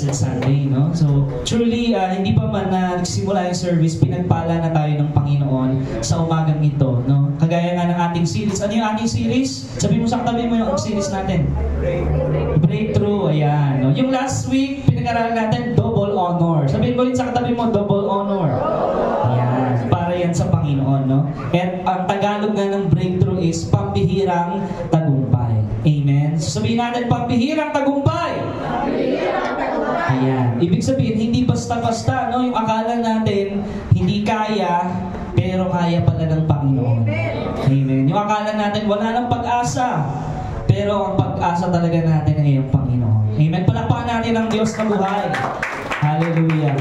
Blessed Sunday, no? So, truly, hindi pa man na nagsimula yung service, pinagpala na tayo ng Panginoon sa umagang ito, no? Kagaya nga ng ating series. Ano yung ating series? Sabi mo sa katabi mo yung series natin. Breakthrough, ayan. No? Yung last week, pinag-aralan natin, double honor. Sabihin mo rin sa katabi mo, double honor. Ayan. Para yan sa Panginoon, no? At ang Tagalog nga ng breakthrough is pambihirang tagumpay. Amen? So sabihin natin, pambihirang tagumpay. Ayan. Ibig sabihin, hindi basta-basta, no? Yung akala natin, hindi kaya, pero kaya pala ng Panginoon. Amen. Yung akala natin, wala ng pag-asa, pero ang pag-asa talaga natin ay ang Panginoon. Amen. Palakpakan natin ang Diyos na buhay. Hallelujah.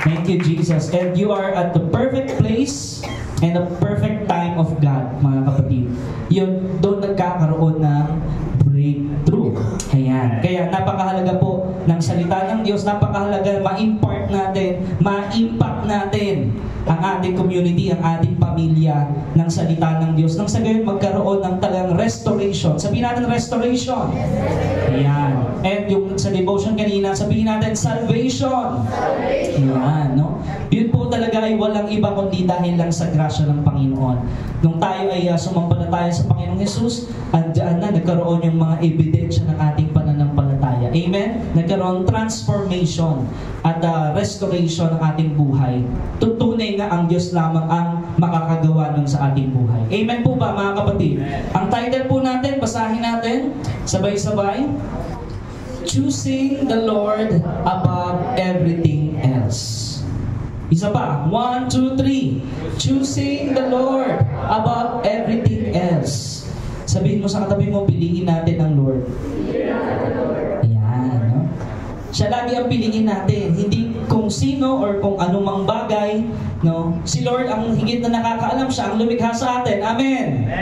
Thank you, Jesus. And you are at the perfect place and the perfect time of God, mga kapatid. Yun, doon nagkakaroon ng breakthrough. Ayan. Kaya napakahalaga po ng salita ng Diyos, napakahalaga ma-impart natin, ma-impact natin ang ating community, ang ating pamilya ng salita ng Diyos. Nang sa gayon magkaroon ng talagang restoration. Sabihin natin restoration. Ayan. And yung sa devotion kanina, sabihin natin salvation. Ayan, no? Yun po talaga ay walang iba kundi dahil lang sa grasya ng Panginoon. Nung tayo ay sumampalataya sa Panginoong Jesus, andyan na, nagkaroon yung mga ebidensya ng ating pananampalataya. Amen? Nagkaroon transformation at restoration ng ating buhay. Tutunay nga ang Diyos lamang ang makakagawa nun sa ating buhay. Amen po ba, mga kapatid? Ang title po natin, basahin natin, sabay-sabay. Choosing the Lord above everything else. Isa pa. 1, 2, 3. Choosing the Lord above everything else. Sabihin mo sa katabi mo, piliin natin ang Lord. Ayan, no? Siya lagi ang piliin natin. Hindi kung sino or kung anumang bagay, no? Si Lord ang higit na nakakaalam. Siya ang lumikha sa atin. Amen.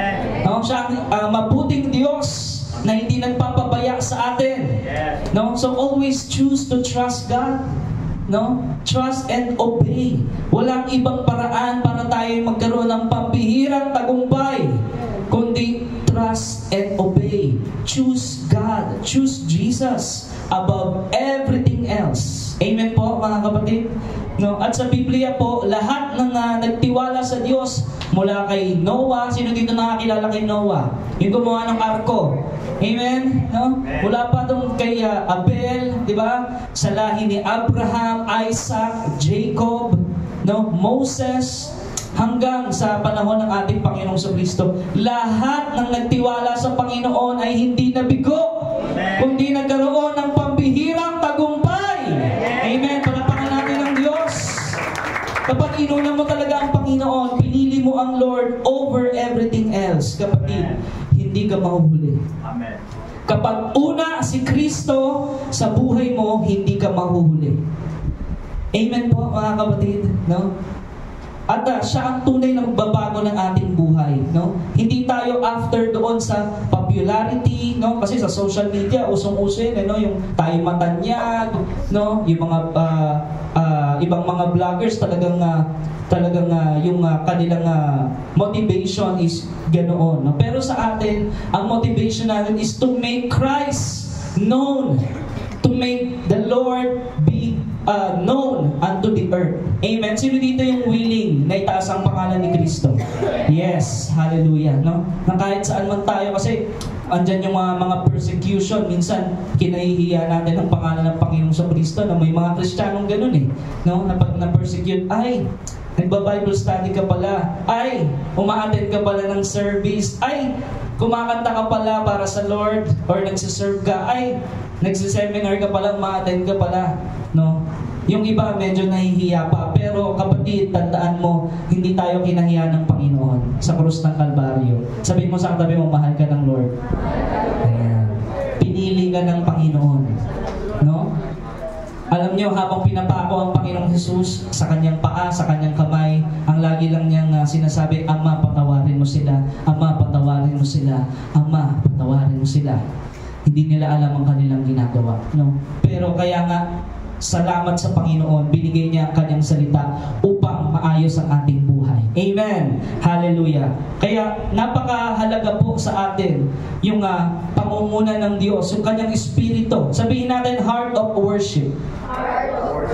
No? Siya ang mabuting Diyos na hindi nagpapabaya sa atin. No? So always choose to trust God. No? Trust and obey. Walang ibang paraan para tayo magkaroon ng pambihirang tagumpay kundi trust and obey. Choose God. Choose Jesus above everything else. Amen po, mga kapatid. No? At sa Biblia po, lahat ng nagtiwala sa Diyos mula kay Noah. Sino dito nakakilala kay Noah? Yung gumawa ng arko. Amen? No? Mula pa doon kay Abel, di ba? Sa lahi ni Abraham, Isaac, Jacob, no? Moses, hanggang sa panahon ng ating Panginoong Kristo. Lahat ng nagtiwala sa Panginoon ay hindi nabigo, kundi nagkaroon ng pambihirang tagumpay. Amen? Palapakan natin ang Diyos. Kapag inuna mo talaga ang Panginoon, pinili mo ang Lord over everything else, kapatid, hindi ka mahuhuli. Amen. Kapag una si Kristo sa buhay mo, hindi ka mahuhuli. Amen po, mga kapatid, no? At siya ang tunay na magbabago ng ating buhay, no? Hindi tayo after doon sa popularity, no? Kasi sa social media usong-uso yun, no? Yung tayo matanyag, no? Yung mga ibang mga vloggers talagang yung kanilang motivation is ganoon, no? Pero sa atin, ang motivation natin is to make Christ known, to make the Lord be known unto the earth. Amen. Sino dito yung willing na itaas ang pangalan ni Kristo? Yes. Hallelujah. No? Na kahit saan man tayo, kasi andyan yung mga persecution. Minsan, kinahihiya natin ang pangalan ng Panginoong Kristo na may mga Kristiyanong ganun eh. No? Na pag na-persecute, ay, nagba-Bible study ka pala. Ay, uma-attend ka pala ng service. Ay, kumakanta ka pala para sa Lord or nagsiserve ka. Ay, nagsiseminar ka pala, ma-attend ka pala. No? Yung iba medyo nahihiya pa. Pero kapatid, tandaan mo, hindi tayo kinahiya ng Panginoon sa krus ng Kalbaryo. Sabihin mo sa katabi mo, mahal ka ng Lord. Ayan. Pinili ka ng Panginoon. No? Alam nyo, habang pinapako ang Panginoong Jesus sa kanyang paa, sa kanyang kamay, ang lagi lang niyang sinasabi, Ama, patawarin mo sila. Ama, patawarin mo sila. Ama, patawarin mo sila. Hindi nila alam ang kanilang ginagawa. No? Pero kaya nga, salamat sa Panginoon, binigay niya ang kanyang salita upang maayos ang ating buhay. Amen. Hallelujah. Kaya napakahalaga po sa atin yung pangunguna ng Diyos, yung kanyang Espiritu dito? Sabihin natin, heart of worship.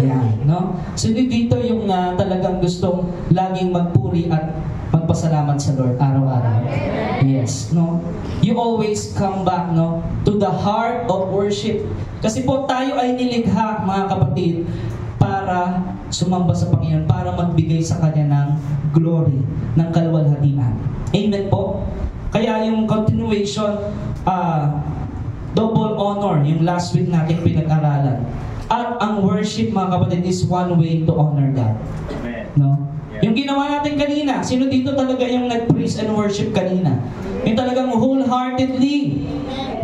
Yan, no? Sino dito yung talagang gustong laging magpuri at magpasalamat sa Lord araw-araw? Yes, no? You always come back, no, to the heart of worship. Kasi po tayo ay nilikha, mga kapatid, para sumamba sa Panginoon, para magbigay sa Kanya ng glory, ng kaluwalhatian. Amen po? Kaya yung continuation, double honor, yung last week natin pinag-aralan. At ang worship, mga kapatid, is one way to honor God. Amen. No? Yung ginawa natin kanina, sino dito talaga yung nag-praise and worship kanina? Yung talagang wholeheartedly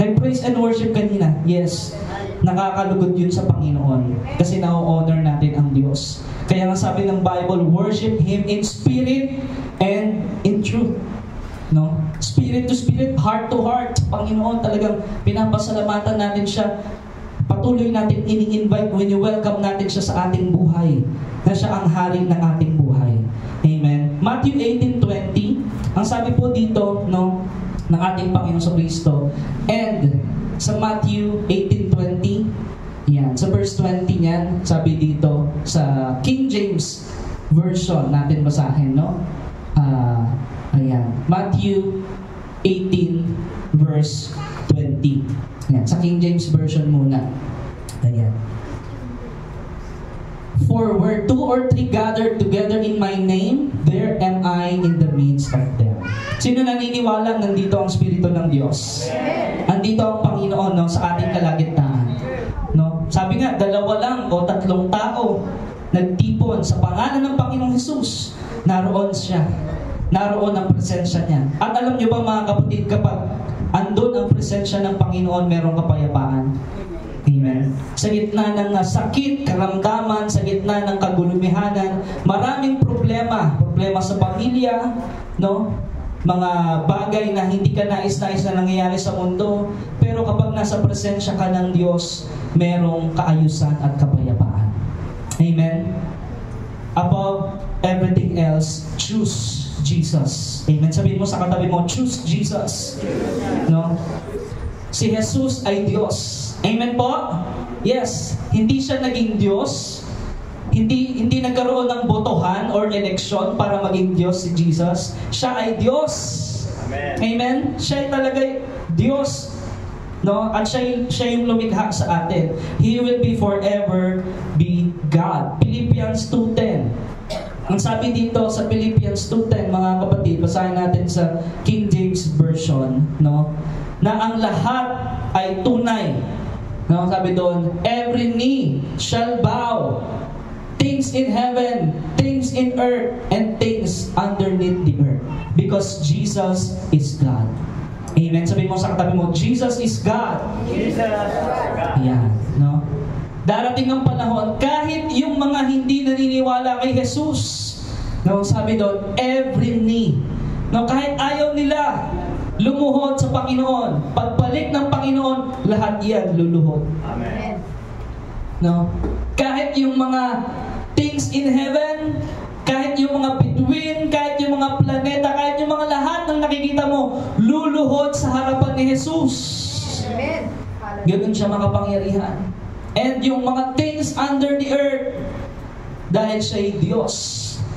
nag-praise and worship kanina. Yes, nakakalugod yun sa Panginoon. Kasi na-honor natin ang Diyos. Kaya nga sabi ng Bible, worship Him in spirit and in truth. No? Spirit to spirit, heart to heart. Panginoon, talagang pinapasalamatan natin siya. Patuloy natin ini-invite, welcome natin siya sa ating buhay. Na siya ang hari ng ating buhay. Amen. Matthew 18:20, ang sabi po dito, no, ng ating Panginoon sa Kristo. And sa Matthew 18:20, yan, sa verse 20 niyan, sabi dito sa King James Version natin basahin, no? Ayan, Matthew 18 verse 20. Ayan, sa King James Version muna. Ayan. For where 2 or 3 gathered together in my name, there am I in the midst of them. Sino naniniwala nandito ang Espiritu ng Diyos? Andito ang Panginoon, no, sa ating kalagitnaan. No? Sabi nga, 2 lang o 3 tao nagtipon sa pangalan ng Panginoong Hesus. Naroon siya. Naroon ang presensya niya. At alam niyo ba, mga kapatid, kapag andun ang presensya ng Panginoon, merong kapayapaan. Amen. Sa gitna ng sakit, karamdaman, sa gitna ng kagulumihanan, maraming problema sa pamilya, no? Mga bagay na hindi ka nais-nais na nangyayari sa mundo, pero kapag nasa presensya ka ng Diyos, merong kaayusan at kapayapaan. Amen. Above everything else, choose Jesus. Amen. Sabihin mo sa katabi mo, choose Jesus. No? Si Jesus ay Diyos. Amen po? Yes. Hindi siya naging Diyos. Hindi nagkaroon ng botohan or eleksyon para maging Diyos si Jesus. Siya ay Diyos. Amen. Amen? Siya ay talaga Diyos. No? At siya yung lumikha sa atin. He will be forever be God. Philippians 2:10. Ang sabi dito sa Philippians 2:10, mga kapatid, basahin natin sa King James Version, no? Na ang lahat ay tunay. No, sabi doon, every knee shall bow, things in heaven, things in earth, and things underneath the earth, because Jesus is God. Amen. Sabi mo sa katabi mo, Jesus is God. Jesus is God. Yan, no? Darating ang panahon, kahit yung mga hindi naniniwala kay Jesus, no, sabi doon, every knee, no, kahit ayaw nila lumuhod sa Panginoon, pagbalik ng Panginoon, lahat yan luluhod. Amen. No? Kahit yung mga things in heaven, kahit yung mga bituin, kahit yung mga planeta, kahit yung mga lahat ng nakikita mo, luluhod sa harapan ni Jesus. Amen. Ganun siya makapangyarihan. And yung mga things under the earth, dahil siya'y Diyos,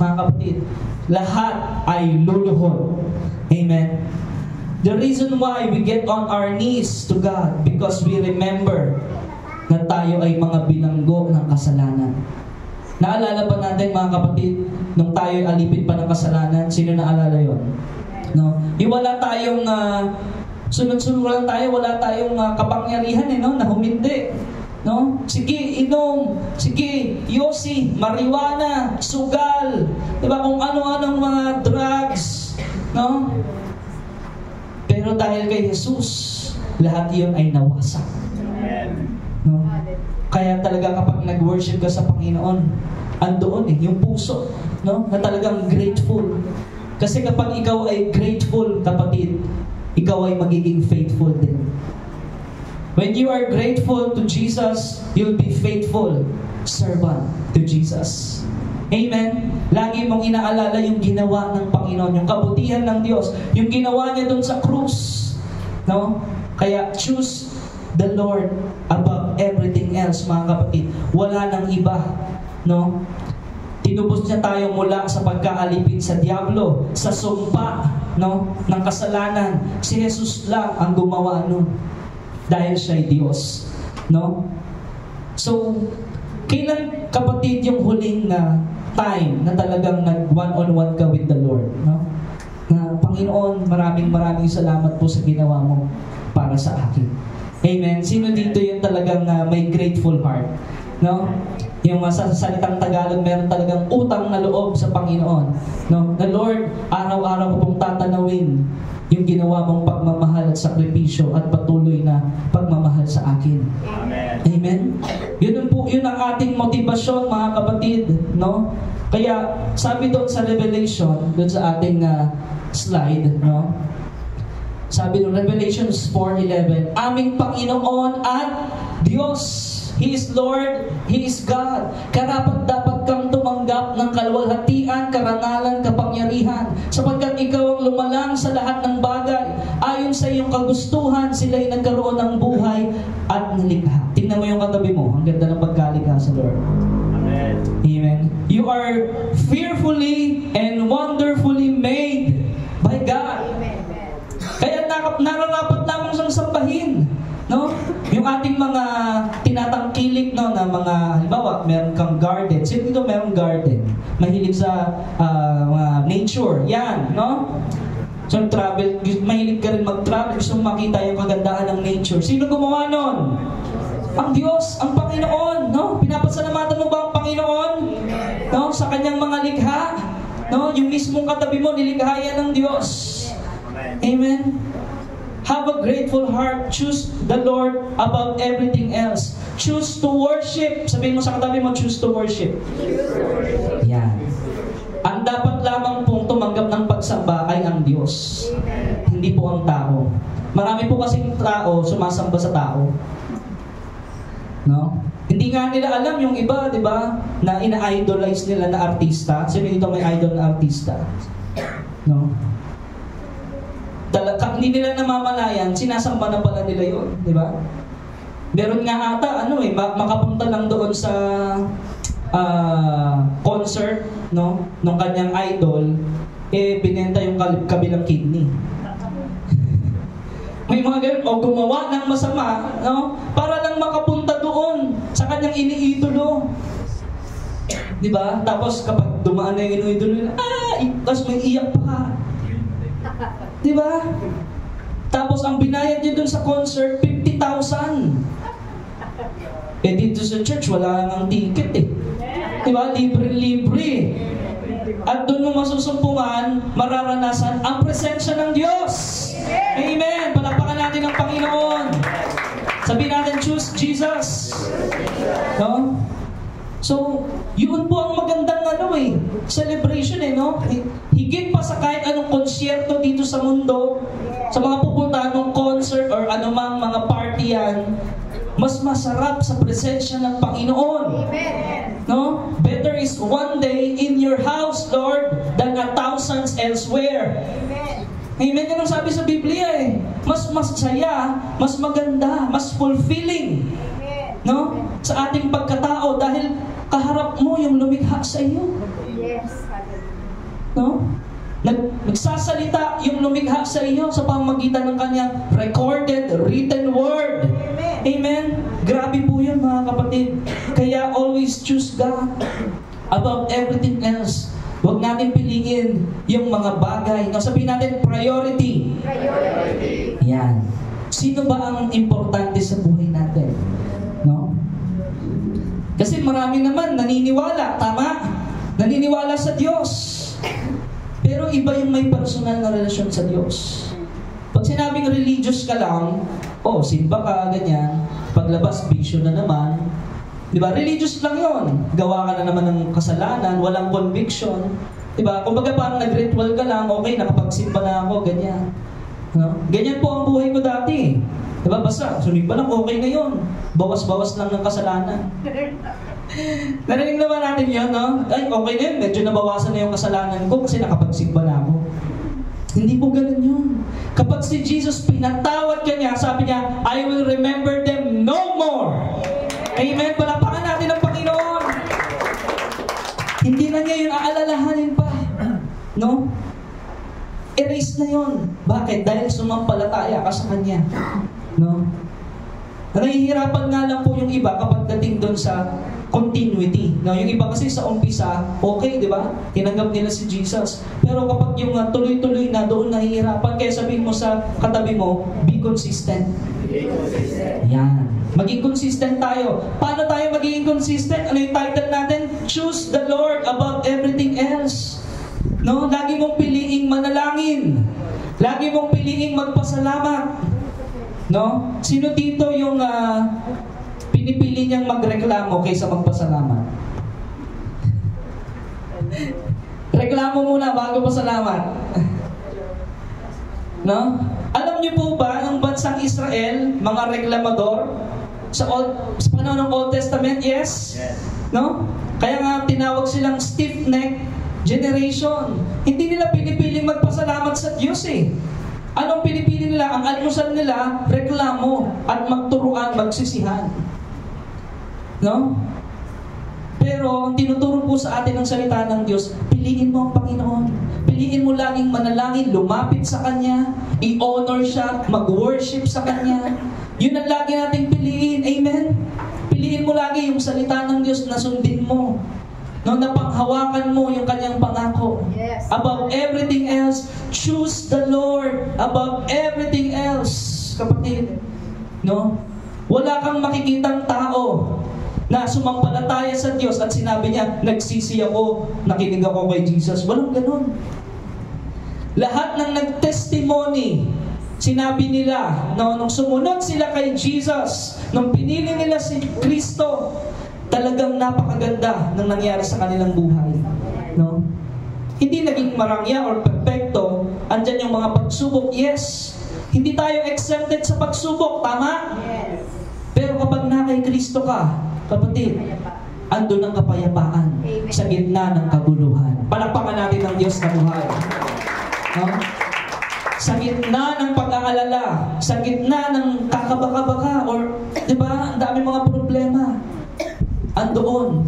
mga kapatid, lahat ay luluhod. Amen. The reason why we get on our knees to God, because we remember na tayo ay mga bilanggo ng kasalanan. Naalala pa natin, mga kapatid, nung tayo ay alipin pa ng kasalanan, sino naalala yun? No? Wala tayong sunod-sunod lang tayo, wala tayong kapangyarihan, no? Na humindi. No? Sige, inom. Sige, yosi, marijuana, sugal. Diba? Kung ano-anong mga drugs. No? Pero dahil kay Jesus, lahat iyon ay nawasak. No? Kaya talaga kapag nag-worship ka sa Panginoon, andoon yung puso, no? Na talagang grateful. Kasi kapag ikaw ay grateful, kapatid, ikaw ay magiging faithful din. When you are grateful to Jesus, you'll be faithful servant to Jesus. Amen? Lagi mong inaalala yung ginawa ng Panginoon, yung kabutihan ng Diyos, yung ginawa niya doon sa krus. No? Kaya choose the Lord above everything else, mga kapatid. Wala nang iba, no? Tinubos niya tayo mula sa pagkaalipin sa diablo, sa sumpa, no, ng kasalanan. Si Jesus lang ang gumawa nun dahil siya ay Diyos, no? So, kailan, kapatid, yung huling na time na talagang nag one-on-one ka with the Lord, no? Na, Panginoon, maraming salamat po sa ginawa mo para sa akin. Amen. Sino dito yung talagang may grateful heart, no? Yung sa salitang Tagalog, meron talagang utang na loob sa Panginoon, no? The Lord, araw-araw ko pong tatanawin yung ginawa mong pagmamahal at sakripisyo at patuloy na pagmamahal sa akin. Amen. Amen. Yun ang ating motivasyon, mga kapatid, no? Kaya sabi doon sa Revelation, doon sa ating slide, no? Sabi doon, Revelation 4:11, aming Panginoon at Diyos. He is Lord, He is God. Karapat-dapat kang tumanggap ng kaluwalhatian, karangalan, kapangyarihan, sapagkat ikaw ang lumalang sa lahat ng bagay. Ayon sa iyong kagustuhan, sila'y nagkaroon ng buhay at nilikha. Tingnan mo yung katabi mo. Ang ganda ng pagkalikha sa Lord. Amen. Amen. You are fearfully and wonderfully made by God. Kaya nararapat lamang siyang sambahin, no? Yung ating mga tinatangkilik, no, na mga, halimbawa, meron kang garden. Sino dito meron garden? Mahilig sa nature. Yan, no? So, travel, mahilig ka rin mag-travel. Gusto mong makita yung kagandahan ng nature. Sino gumawa nun? Ang Diyos, ang Panginoon, no? Pinapasalamatan mo ba ang Panginoon? No? Sa kanyang mga likha? No? Yung mismong katabi mo, nilikha yan ng Diyos. Amen. Have a grateful heart. Choose the Lord above everything else. Choose to worship. Sabihin mo sa katabi mo, choose to worship. Yan. Ang dapat lamang pong tumanggap ng pagsamba ay ang Diyos. Hindi po ang tao. Marami po kasing tao sumasamba sa tao. No? Hindi nga nila alam yung iba, di ba, na ina-idolize nila na artista. Sino dito may idol na artista? No? Hindi nila namamalayan, sinasamba na pala nila yun, di ba? Meron nga ata, makapunta lang doon sa concert, no, nung kanyang idol, binenta yung kabilang kidney. May mga ganun, o gumawa ng masama, no, para lang makapunta doon sa kanyang iniidolo. Di ba? Tapos kapag dumaan na yung iniidolo nila, tapos may iyak pa ka. Di ba? Tapos ang binayad niyo dun sa concert, 50,000. Dito sa church, wala nang ticket eh. Di ba? Libre-libre. At dun mo masusumpungan, mararanasan ang presensya ng Diyos. Amen! Palakpakan natin ang Panginoon. Sabihin natin, choose Jesus. No? So, yun po ang magandang celebration no? Higit pa sa kahit anong konsyerto dito sa mundo, sa mga pupuntahan ng concert or anumang mga party yan, mas masarap sa presensya ng Panginoon. Amen. No? Better is one day in your house, Lord, than 1,000 elsewhere. Amen. Amen. Yan ang sabi sa Biblia eh. Mas saya, mas maganda, mas fulfilling. No? Sa ating pagkatao dahil kaharap mo yung lumikha sa iyo. Yes. No? Nagsasalita yung lumikha sa iyo sa pamamagitan ng kanyang recorded, written word. Amen. Amen. Grabe po yun, mga kapatid. Kaya always choose God above everything else. Huwag natin piliin yung mga bagay. No, sabihin natin, priority. Priority. Yan. Sino ba ang importante sa buhay natin? No? Kasi marami naman naniniwala, tama? Naniniwala sa Diyos. Pero iba yung may personal na relasyon sa Diyos. Pag sinabing religious ka lang, simba ka, ganyan. Paglabas, bisyo na naman. Diba? Religious lang yon. Gawa ka na naman ng kasalanan, walang conviction. Diba? Kung baga parang nag-ritual ka lang, okay, nakapagsimba na ako, ganyan. No? Ganyan po ang buhay ko dati. Diba? Basta, sumimba lang, okay na yun. Bawas-bawas lang ng kasalanan. Narinig naman natin yun, no? Ay, okay na yun. Medyo nabawasan na yung kasalanan ko kasi nakapagsimba na ako. Hindi po ganun yun. Kapag si Jesus pinatawad ka niya, sabi niya, I will remember them no more. Amen. Palapakan natin ang Panginoon. Hindi na niya yun aalalahanin pa. No? Erase na yun. Bakit? Dahil sumampalataya ka sa Kanya. No? Nahihirapan nga lang po yung iba kapag dating doon sa continuity. No, yung iba kasi sa umpisa, okay, di ba? Tinanggap nila si Jesus. Pero kapag yung tuloy-tuloy na, doon nahihirapan. Kaya sabihin mo sa katabi mo, be consistent. Yan. Maging consistent tayo. Paano tayo magiging consistent? Ano yung title natin? Choose the Lord above everything else. No, lagi mong piliing manalangin. Lagi mong piliing magpasalamat. No? Sino dito yung pinipili niyang magreklamo kaysa magpasalamat? Reklamo muna bago pasalamat. No? Alam niyo po ba, ng bansang Israel, mga reklamador, sa panahon ng Old Testament, yes? No? Kaya nga tinawag silang stiff-neck generation. Hindi nila pinipiling magpasalamat sa Diyos eh. Anong pinipili nila? Ang almusal nila, reklamo at magturuan, magsisihan. No? Pero ang tinuturo po sa atin ng salita ng Diyos, piliin mo ang Panginoon. Piliin mo laging manalangin, lumapit sa Kanya, i-honor siya, mag-worship sa Kanya. Yun ang lagi nating piliin. Amen? Piliin mo lagi yung salita ng Diyos na sundin mo. No, napanghawakan mo yung Kanyang pangako. Yes. Above everything else, choose the Lord above everything else. Kapatid, no? Wala kang makikitang tao na sumampalataya sa Diyos at sinabi niya, nagsisi ako, nakinig ako kay Jesus. Walang ganun. Lahat ng nag-testimony, sinabi nila, no, nung sumunod sila kay Jesus, nung pinili nila si Kristo, talagang napakaganda ng nangyari sa kanilang buhay. No? Hindi naging marangya or perfecto. Andyan yung mga pagsubok. Yes. Hindi tayo exempted sa pagsubok. Tama? Yes. Pero kapag na kay Kristo ka, kapatid, andun ang kapayapaan. Amen. Sa gitna ng kaguluhan. Palakpakan natin ang Diyos na buhay. No? Sa gitna ng pag-aalala, sa gitna ng kakabaka-baka, or, di ba, ang dami mga problema. Andoon,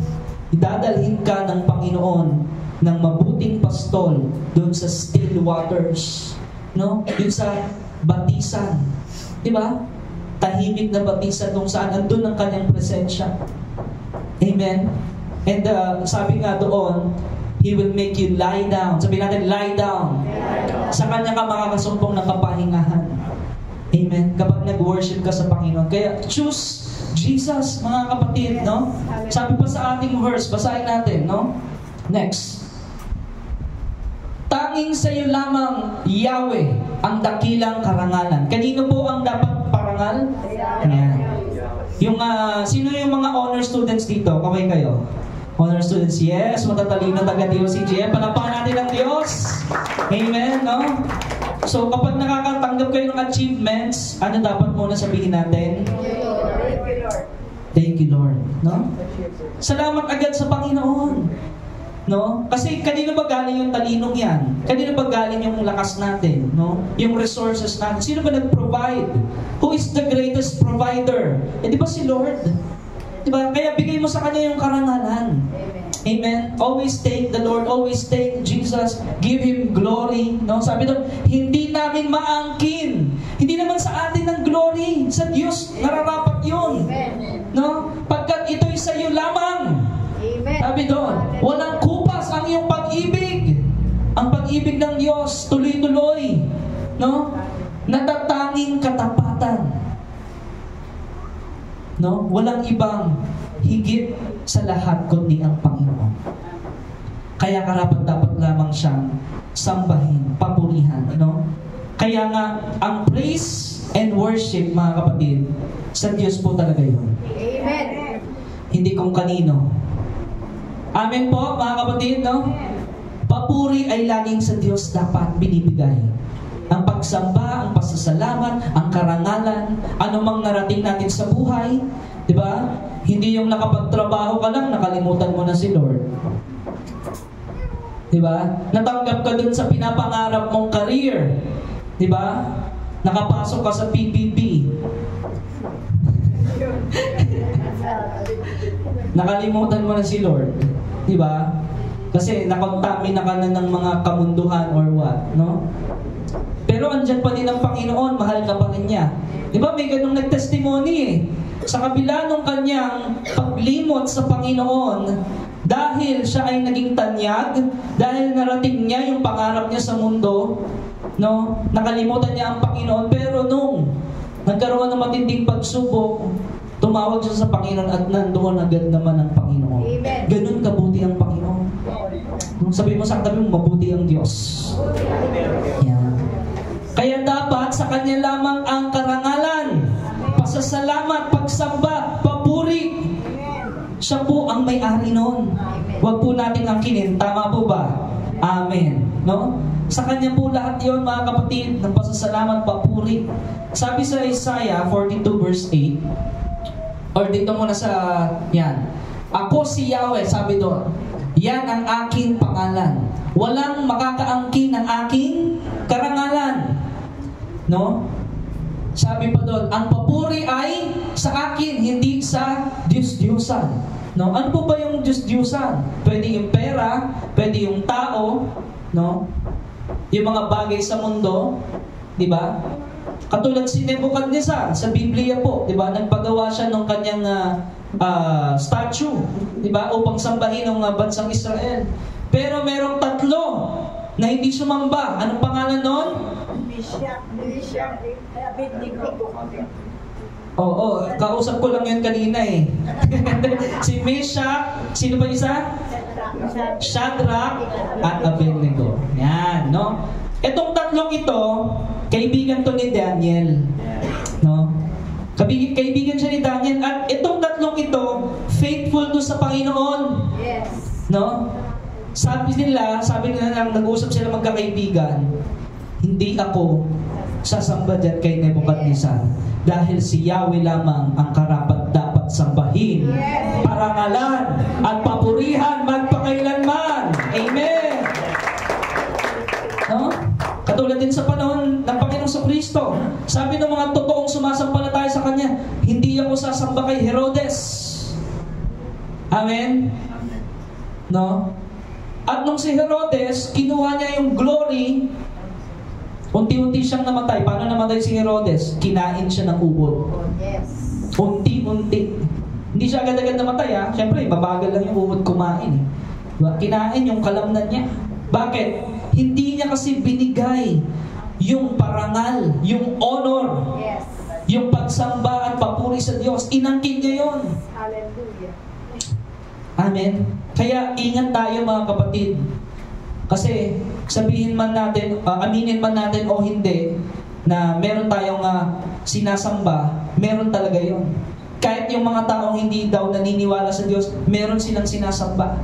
idadalhin ka ng Panginoon ng mabuting pastol doon sa still waters, no? Doon sa batisan, di ba? Tahimik na batisan kung saan andun ang Kanyang presensya. Amen. And sabi nga doon, He will make you lie down. Sabi natin, lie down. Sa Kanya ka makakasumpong ng kapahingahan. Amen. Kapag nag-worship ka sa Panginoon. Kaya choose Jesus, mga kapatid, no? Sabi pa sa ating verse, basahin natin, no? Next. Tanging sa iyo lamang, Yahweh, ang dakilang karangalan. Kanino po ang dapat parangal? Ayan. Yung, sino yung mga honor students dito? Kaway kayo? Honor students, yes, matatalino taga-DOCGM. Palapakan natin ang Diyos. Amen, no? So, kapag nakakatanggap kayo ng achievements, ano dapat muna sabihin natin? Thank you, Lord. No? Salamat agad sa Panginoon. No? Kasi kanino ba galing yung talinong yan? Kanino ba galing yung lakas natin? No? Yung resources natin? Sino ba nag-provide? Who is the greatest provider? Eh, di ba si Lord? Di ba? Kaya bigay mo sa Kanya yung karangalan. Amen. Always take the Lord, always take Jesus, give Him glory. No? Sabi doon, hindi namin maangkin. Hindi naman sa atin ang glory. Sa Diyos, nararapat yun. No? Pagkat ito'y sa iyo lamang. Amen. Sabi doon, walang kupas ang iyong pag-ibig. Ang pag-ibig ng Diyos, tuloy-tuloy. No? Natatanging katapatan. No? Walang ibang higit sa lahat kundi ang Panginoon. Kaya karapat-dapat lamang siyang sambahin, papurihan, no? Kaya nga, ang praise and worship, mga kapatid, sa Diyos po talaga yun. Amen. Hindi kung kanino. Amen po, mga kapatid, no? Papuri ay laging sa Diyos dapat binibigay. Ang pagsamba, ang pasasalamat, ang karangalan, anumang narating natin sa buhay, di ba? Hindi yung nakapagtrabaho ka lang, nakalimutan mo na si Lord. Di ba? Natanggap ka dun sa pinapangarap mong career. Di ba? Nakapasok ka sa PBB. Nakalimutan mo na si Lord. Di ba? Kasi nakontamina ka na ng mga kamunduhan or what, no? Pero andyan pa din ang Panginoon, mahal ka pa rin niya. Di ba? May ganung nag-testimony eh. Sa kabila ng kanyang paglimot sa Panginoon, dahil siya ay naging tanyag, dahil narating niya yung pangarap niya sa mundo, no? Nakalimutan niya ang Panginoon, pero nung nagkaroon ng matinding pagsubok, tumawag siya sa Panginoon at nandoon agad naman ang Panginoon. Amen. Ganun kabuti ang Panginoon. Sabi mo sa katabi mo, mabuti ang Diyos. Yan. Kaya dapat sa Kanya lamang ang karangalan, pasasalamat, pagsamba, papuri. Siya po ang may-ari noon. Huwag po nating angkinin. Tama po ba? Amen. No? Sa Kanya po lahat yon, mga kapatid, ng pasasalamat, papuri. Sabi sa Isaiah 42 verse 8, or dito muna sa, yan. Ako si Yahweh, sabi doon. Yan ang aking pangalan. Walang makakaangkin ng aking karangalan. No? Sabi pa doon, ang papuri ay sa akin, hindi sa Diyos-Diyusan. No? Ano po ba yung Diyos-Diyusan? Pwede yung pera, pwede yung tao, no? Yung mga bagay sa mundo, di ba? Katulad si Nebuchadnezzar sa Biblia po, di ba? Nagpagawa siya ng kanyang statue, di ba? Upang sambahin ng bansang Israel. Pero merong tatlo na hindi sumamba. Anong pangalan nun? Oo, kausap ko lang yun kanina eh. Si Meshach, sino ba isa? Shadrach at Abednego. Yan, no? Itong tatlong ito, kaibigan to ni Daniel. No? Kaibigan siya ni Daniel. At itong tatlong ito, faithful to sa Panginoon. Yes. No? Sabi nila nang nag-usap sila magkakaibigan, hindi ako sasamba dyan kay Nebuchadnezzar. Dahil si Yahweh lamang ang karapat-dapat sambahin, parangalan, at papurihan magpakailanman. Amen! No? Katulad din sa panahon ng Panginoong Kristo. Sabi ng mga totoong sumasampalataya sa Kanya, hindi ako sasamba kay Herodes. Amen? No? At nung si Herodes, kinuha niya yung glory, unti-unti siyang namatay. Paano namatay si Herodes? Kinain siya ng ubod. Yes. Unti-unti. Hindi siya agad-agad namatay ha. Siyempre, mabagal lang yung ubod kumain. Diba? Kinain yung kalamnan niya. Bakit? Hindi niya kasi binigay yung parangal, yung honor, Yes. yung pagsamba at papuri sa Diyos. Inangkin niya yon. Hallelujah. Amen. Kaya ingat tayo mga kapatid. Kasi sabihin man natin, aminin man natin o hindi, na meron tayong sinasamba, meron talaga yon. Kahit yung mga taong hindi daw naniniwala sa Diyos, meron silang sinasamba.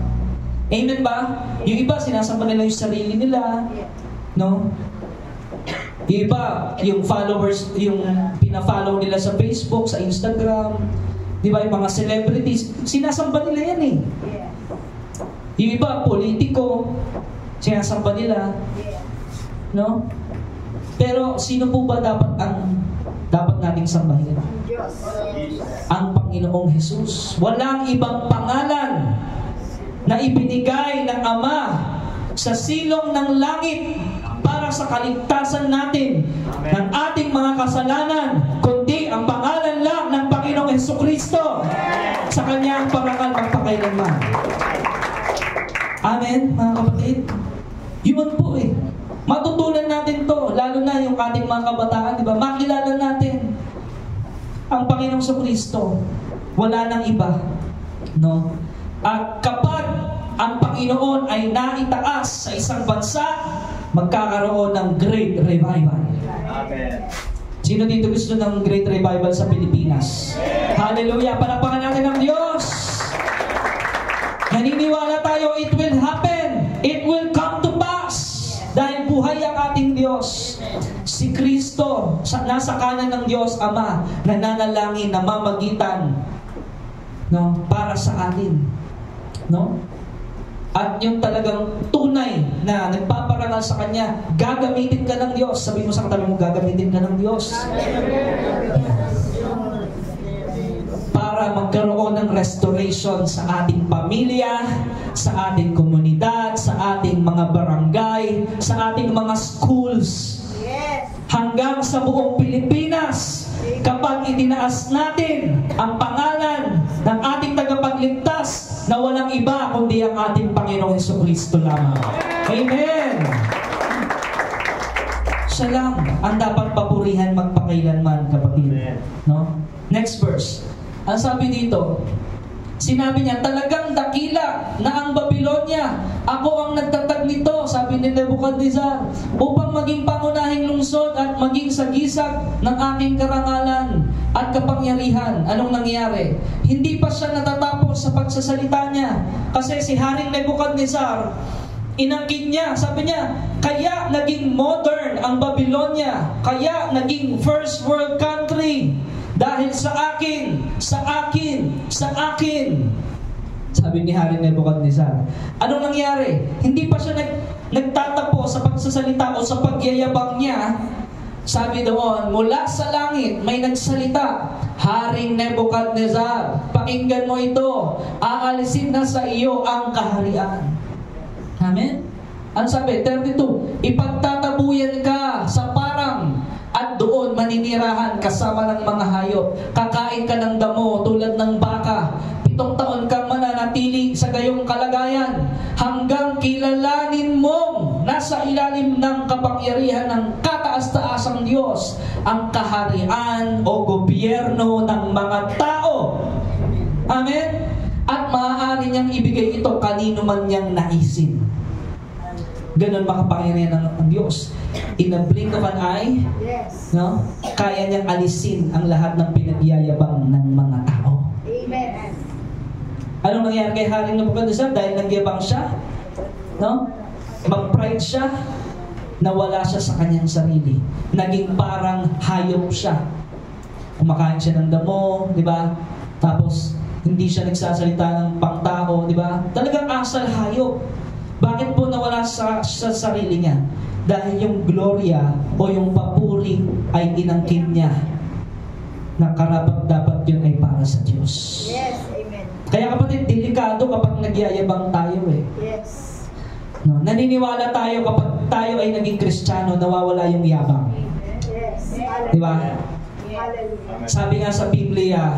Amen ba? Yung iba, sinasamba nila yung sarili nila. No? Yung iba, yung followers, yung pina-follow nila sa Facebook, sa Instagram. Di ba? Yung mga celebrities, sinasamba nila yan eh. Yung iba, politiko, sinasamba nila. No? Pero sino po ba dapat nating sambahin? Diyos. Ang Panginoong Jesus. Walang ibang pangalan na ibinigay ng Ama sa silong ng langit para sa kaligtasan natin ng ating mga kasalanan, kundi ang pangalan lang ng Panginoong Hesukristo sa Kanyang parangal magpakailanman. Amen, mga kapatid. Yun po eh. Matutunan natin to, lalo na yung ating mga kabataan, di ba? Makilala natin ang Panginoong Hesukristo. Wala nang iba. No? At kapag ang Panginoon ay naitaas sa isang bansa, magkakaroon ng great revival. Amen. Sino dito gusto ng great revival sa Pilipinas? Hallelujah! Palakpakan natin ang Diyos! Naniniwala tayo, it will happen! It will come to pass! Dahil buhay ang ating Diyos. Si Kristo, nasa kanan ng Diyos Ama, nananalangin, namamagitan, no, para sa atin. No? at yung talagang tunay na nagpaparangal sa Kanya, gagamitin ka ng Diyos. Sabi mo sa katabi mo, gagamitin ka ng Diyos. Para magkaroon ng restoration sa ating pamilya, sa ating komunidad, sa ating mga barangay, sa ating mga schools, hanggang sa buong Pilipinas. Kapag itinaas natin ang pangalan ng ating tagapagligtas na walang iba kundi ang ating Panginoong Jesucristo lamang. Amen! Siya lang ang dapat papurihan magpakailanman, kapatid. No? Next verse. Ang sabi dito, sinabi niya, talagang dakila na ang Babylonia. Ako ang nagtatag nito, sabi ni Nebuchadnezzar, upang maging pangunahing lungsod at maging sagisag ng aking karangalan at kapangyarihan. Anong nangyari? Hindi pa siya natatapos sa pagsasalita niya. Kasi si Haring Nebuchadnezzar, inangkin niya, sabi niya, kaya naging modern ang Babylonia, kaya naging first world country. Dahil sa akin, sa akin, sa akin. Sabi ni Haring Nebuchadnezzar. Anong nangyari? Hindi pa siya nagtatapos sa pagsasalita o sa pagyayabang niya. Sabi doon, mula sa langit may nagsalita, Haring Nebuchadnezzar, pakinggan mo ito, aalisin na sa iyo ang kaharian. Amen? Ang sabi, 32, ipagtatabuyan ka sa parang at doon maninirahan kasama ng mga hayop. Kakain ka ng damo tulad ng baka. 7 taon kang mananatili sa gayong kalagayan hanggang kilalanin mong nasa ilalim ng kapangyarihan ng kataas-taasang Diyos ang kaharian o gobyerno ng mga tao. Amen? At maaari niyang ibigay ito kanino man niyang naisin. Ganon makapangyarihan ng Diyos. In the blink of an eye, no? Kaya niyang alisin ang lahat ng pinagyayabang ng mga tao. Amen. Anong nangyari kay Haring Nebuchadnezzar? Dahil nagyabang siya, no? Mag-pride siya, nawala siya sa kanyang sarili. Naging parang hayop siya. Kumakain siya ng damo, di ba? Tapos, hindi siya nagsasalita ng pangtao, di ba? Talagang asal hayop. Bakit po nawala sa sarili niya? Dahil yung gloria o yung papuri ay inangkin niya na karapat-dapat yun ay para sa Diyos. Yes, amen. Kaya kapatid, delikado kapag nagyayabang tayo eh. Yes. No, naniniwala tayo kapag tayo ay naging Kristiyano, nawawala yung yabang. Yes. Di ba? Hallelujah. Sabi nga sa Biblia,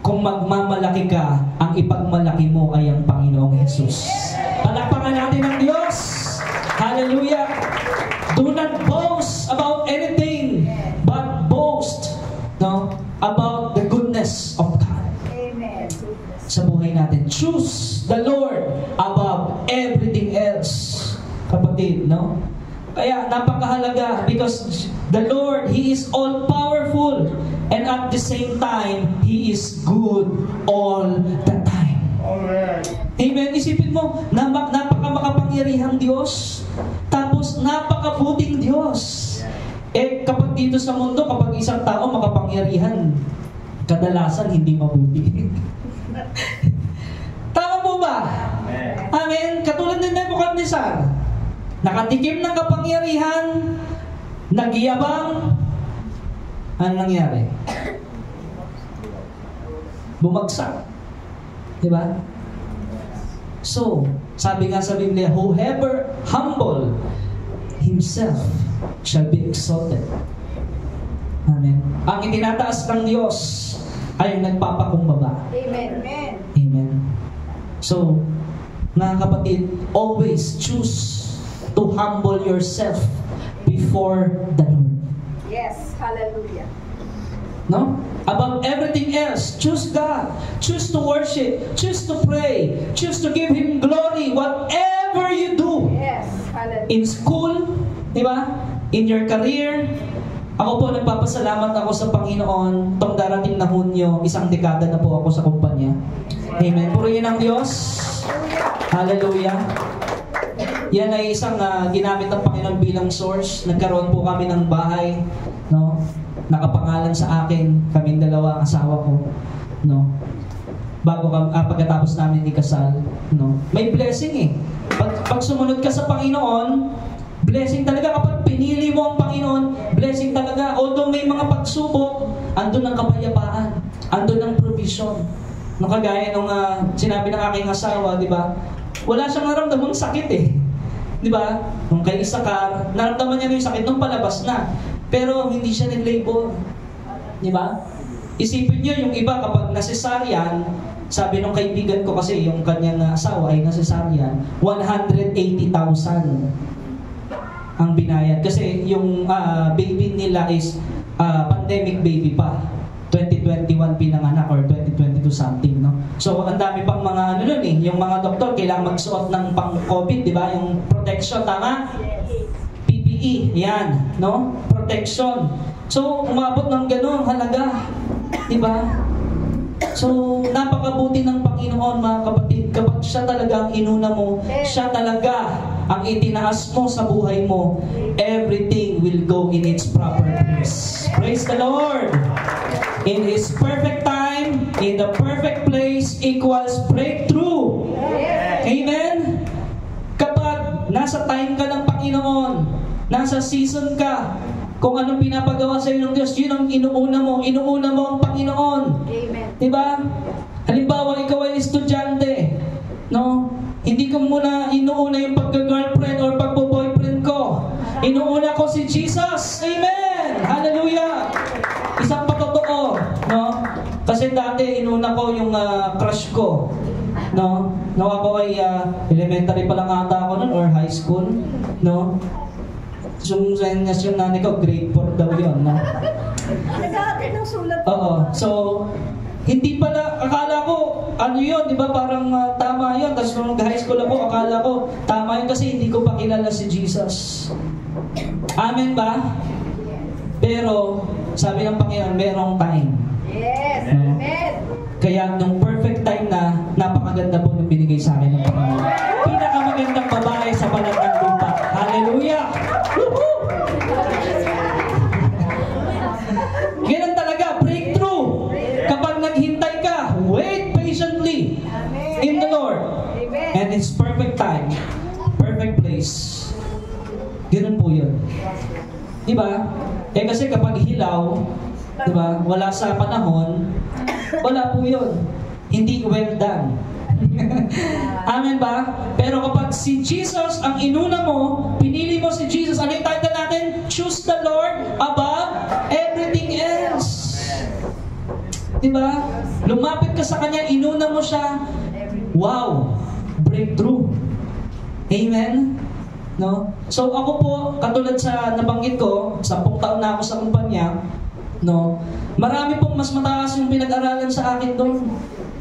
kung magmamalaki ka, ang ipagmalaki mo ay ang Panginoong Jesus. Palakpakan natin ang Diyos. Hallelujah. Do not boast about anything, but boast, no, about the goodness of God. Amen. Sa buhay natin. Choose the Lord above everything else. Kapatid, no? Kaya napakahalaga because the Lord, He is all-powerful and at the same time, He is good all the time. Amen. Amen. Isipin mo, napakamakapangyarihang Diyos, tapos napakabuting Diyos. Eh, kapag dito sa mundo, kapag isang tao makapangyarihan, kadalasan hindi mabuti. Tama po ba? Amen. Amen. Katulad ni Nebuchadnezzar, nakatikim ng kapangyarihan, nagyabang, ano nangyari? Bumagsak. Diba? So, sabi nga sa Biblia, whoever humble himself shall be exalted. Amen. Ang itinataas ng Diyos ay nagpapakumbaba. Amen. Amen. Amen. So, mga kapatid, always choose to humble yourself before the Lord. Yes. Hallelujah. No? Above everything else, choose God. Choose to worship. Choose to pray. Choose to give Him glory. Whatever you do. Yes. Hallelujah. In school, di ba? In your career. Ako po, nagpapasalamat ako sa Panginoon. Tong darating na Hunyo, 1 dekada na po ako sa kumpanya. Amen. Purihin ang Diyos. Hallelujah. Yan ay isang ginamit ng Panginoon bilang source. Nagkaroon po kami ng bahay, no? Nakapangalan sa akin, kaming dalawa, asawa ko, no? pagkatapos namin ikasal, no? May blessing eh. Pag sumunod ka sa Panginoon, blessing talaga. Kapag pinili mo ang Panginoon, blessing talaga. Although may mga pagsubok, andun ang kapayapaan, andun ang provision. No, kagaya nung sinabi ng aking asawa, di ba? Wala siyang naramdamang sakit eh. Di ba? Nung kay Isakar, naramdaman niya yung sakit nung palabas na. Pero hindi siya nag-labor. Di ba? Isipin niyo yung iba kapag nasesaryan, sabi nung kaibigan ko kasi yung kanyang asawa ay nasesaryan, 180,000 ang binayad. Kasi yung baby nila is pandemic baby pa. 2021 pinanganak or 2022 something, no? So, ang dami pang mga ano nun eh. Yung mga doktor, kailangan magsuot ng pang-COVID, di ba? Yung protection, tama? PPE, yan, no? Protection. So, umabot ng gano'ng halaga, di ba? So, napakabuti ng Panginoon, mga kapatid. Kapag siya talaga ang inuna mo, siya talaga ang itinaas mo sa buhay mo, everything will go in its proper place. Praise the Lord! In His perfect time, in the perfect place, equals breakthrough. Amen? Kapag nasa time ka ng Panginoon, nasa season ka, kung anong pinapagawa sa iyo ng Diyos, yun ang inuuna mo ang Panginoon. Amen. Diba? Halimbawa, ikaw ay estudyante, no? Hindi ko muna inuuna yung pagka-girlfriend or pagpo-boyfriend ko. Inuuna ko si Jesus. Amen! Hallelujah! Isang patotoo, no? Kasi dati inuna ko yung crush ko, no? No, ako ay elementary pa lang ata ako nun or high school, no? Yung nanay ko, grade 4 daw yun, no? Nag-aatin ng sulat. Oo. So, hindi pala, akala ko, ano yun, di ba, parang tama yun. Tapos nung high school ako, akala ko, tama yun kasi hindi ko pa kilala si Jesus. Amen ba? Pero, sabi ng Panginoon, merong time. Yes. No? Amen. Kaya nung perfect time na, napakaganda po nung binigay sa akin ng Panginoon. Pinakamagandang babae sa balat ng lupa. Hallelujah! Woohoo! Ganun talaga, breakthrough. Kapag naghintay ka, wait patiently in the Lord. And His perfect time, perfect place. Ganun po yun. Diba? Eh kasi kapag hilaw, diba, wala sa panahon, wala po yun. Hindi well done. Amen ba? Pero kapag si Jesus ang inuna mo, pinili mo si Jesus, ano yung title natin? Choose the Lord above everything else. Diba? Lumapit ka sa Kanya, inuna mo siya. Wow! Breakthrough. Amen? No? So ako po, katulad sa nabanggit ko, 10 taon na ako sa kumpanya, no? Marami pong mas mataas yung pinag-aralan sa akin doon.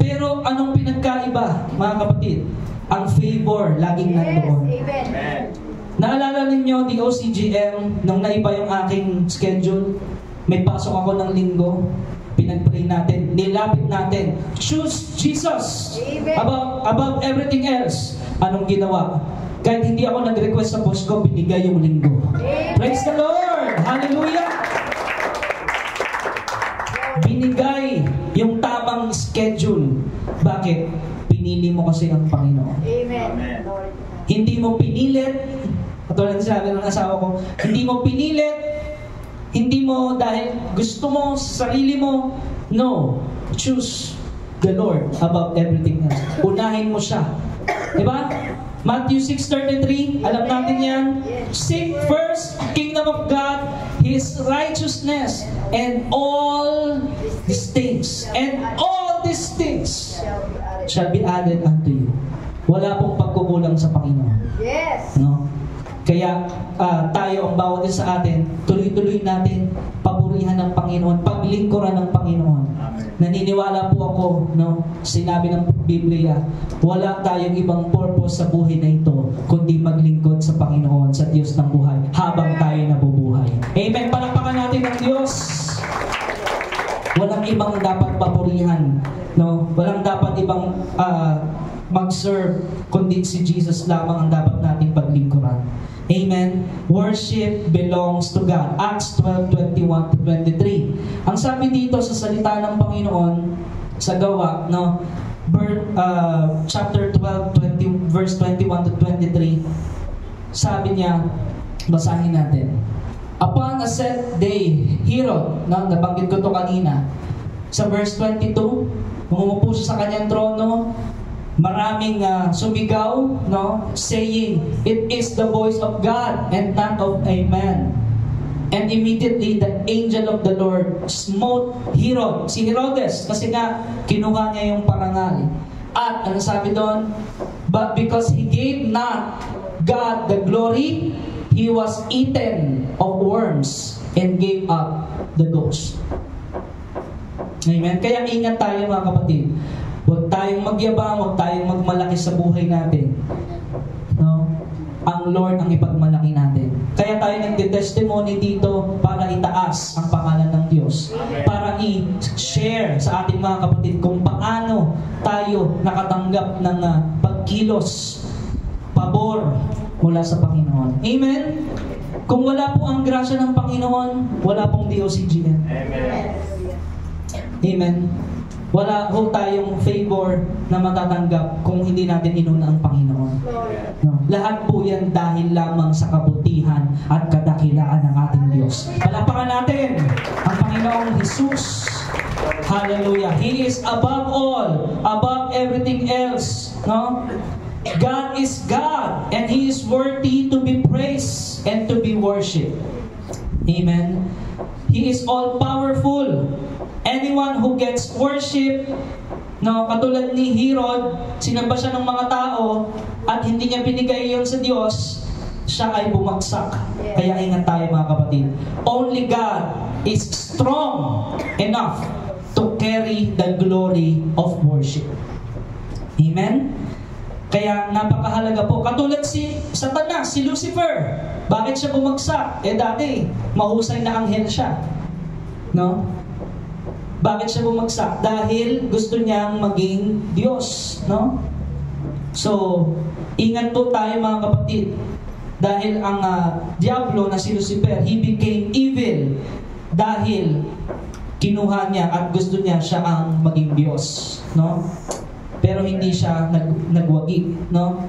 Pero anong pinagkaiba, mga kapatid? Ang favor, laging nandoon. Amen. Naalala ninyo, the OCGM, nung naiba yung aking schedule, may pasok ako ng linggo, pinag-pray natin, nilapit natin, choose Jesus above everything else. Anong ginawa? Kahit hindi ako nag-request sa boss ko, binigay yung linggo. Praise the Lord! Hallelujah! Binigay yung tamang schedule. Bakit? Pinili mo kasi ang Panginoon. Amen. Hindi mo pinilit, katulad sabi ng asawa ko, hindi mo pinilit, hindi mo dahil gusto mo sa sarili mo. No. Choose the Lord above everything else. Unahin mo siya. Diba? Matthew 6:33, alam natin yan. Seek first kingdom of God, His righteousness, and all these things, shall be added unto you. Wala pong pagkukulang sa Panginoon. Yes. No? Kaya tayo, ang bawat isa sa atin, tuloy-tuloy natin papurihan ng Panginoon, paglingkuran ng Panginoon. Naniniwala po ako, no, sinabi ng Biblia, wala tayong ibang purpose sa buhay na ito, kundi maglingkod sa Panginoon, sa Diyos ng buhay, habang tayo nabubuhay. Amen. Palakpakan natin ang Diyos. Walang ibang dapat papurihan, no? Walang dapat ibang mag-serve, kundi si Jesus lamang ang dapat nating paglingkuran. Amen. Worship belongs to God. Acts 12:21-23. Ang sabi dito sa salita ng Panginoon sa gawa, no? chapter 12, verse 21 to 23, sabi niya, basahin natin. Upon a set day, Herod, nabanggit ko to kanina, sa verse 22, umupo siya sa kanyang trono, maraming sumigaw, saying, "It is the voice of God and not of a man." And immediately the angel of the Lord smote Herod, si Herodes, kasi nga kinuha niya yung parangal. At ano sabi doon? But because he gave not God the glory, he was eaten of worms and gave up the ghost. Amen? Kaya ingat tayo mga kapatid. Huwag tayong magyabang, huwag tayong magmalaki sa buhay natin. No? Ang Lord ang ipagmalaki natin. Kaya tayo nagde-testimony dito para itaas ang pangalan ng Diyos. Para i-share sa ating mga kapatid kung paano tayo nakatanggap ng pagkilos, pabor mula sa Panginoon. Amen? Kung wala po ang grasya ng Panginoon, wala pong DOCGN. Amen. Amen? Wala ho tayong favor na matatanggap kung hindi natin inuna ang Panginoon. No? Lahat po yan dahil lamang sa kabutihan at kadakilaan ng ating Diyos. Palapakan natin ang Panginoong Jesus. Hallelujah. He is above all, above everything else. No? God is God and He is worthy to be praised and to be worshipped. Amen. He is all powerful. Anyone who gets worship, katulad ni Herod, sinamba siya ng mga tao at hindi niya binigay yon sa Diyos, siya ay bumagsak. Kaya ingat tayo mga kapatid. Only God is strong enough to carry the glory of worship. Amen? Kaya napakahalaga po. Katulad si Satanas, si Lucifer. Bakit siya bumagsak? Dati, mahusay na anghel siya. No? Bakit siya bumagsak? Dahil gusto niyang maging Diyos, no? So, ingat po tayo mga kapatid. Dahil ang Diablo na si Lucifer, he became evil dahil kinuha niya at gusto niya siya ang maging Diyos, no? Pero hindi siya nagwagi, no?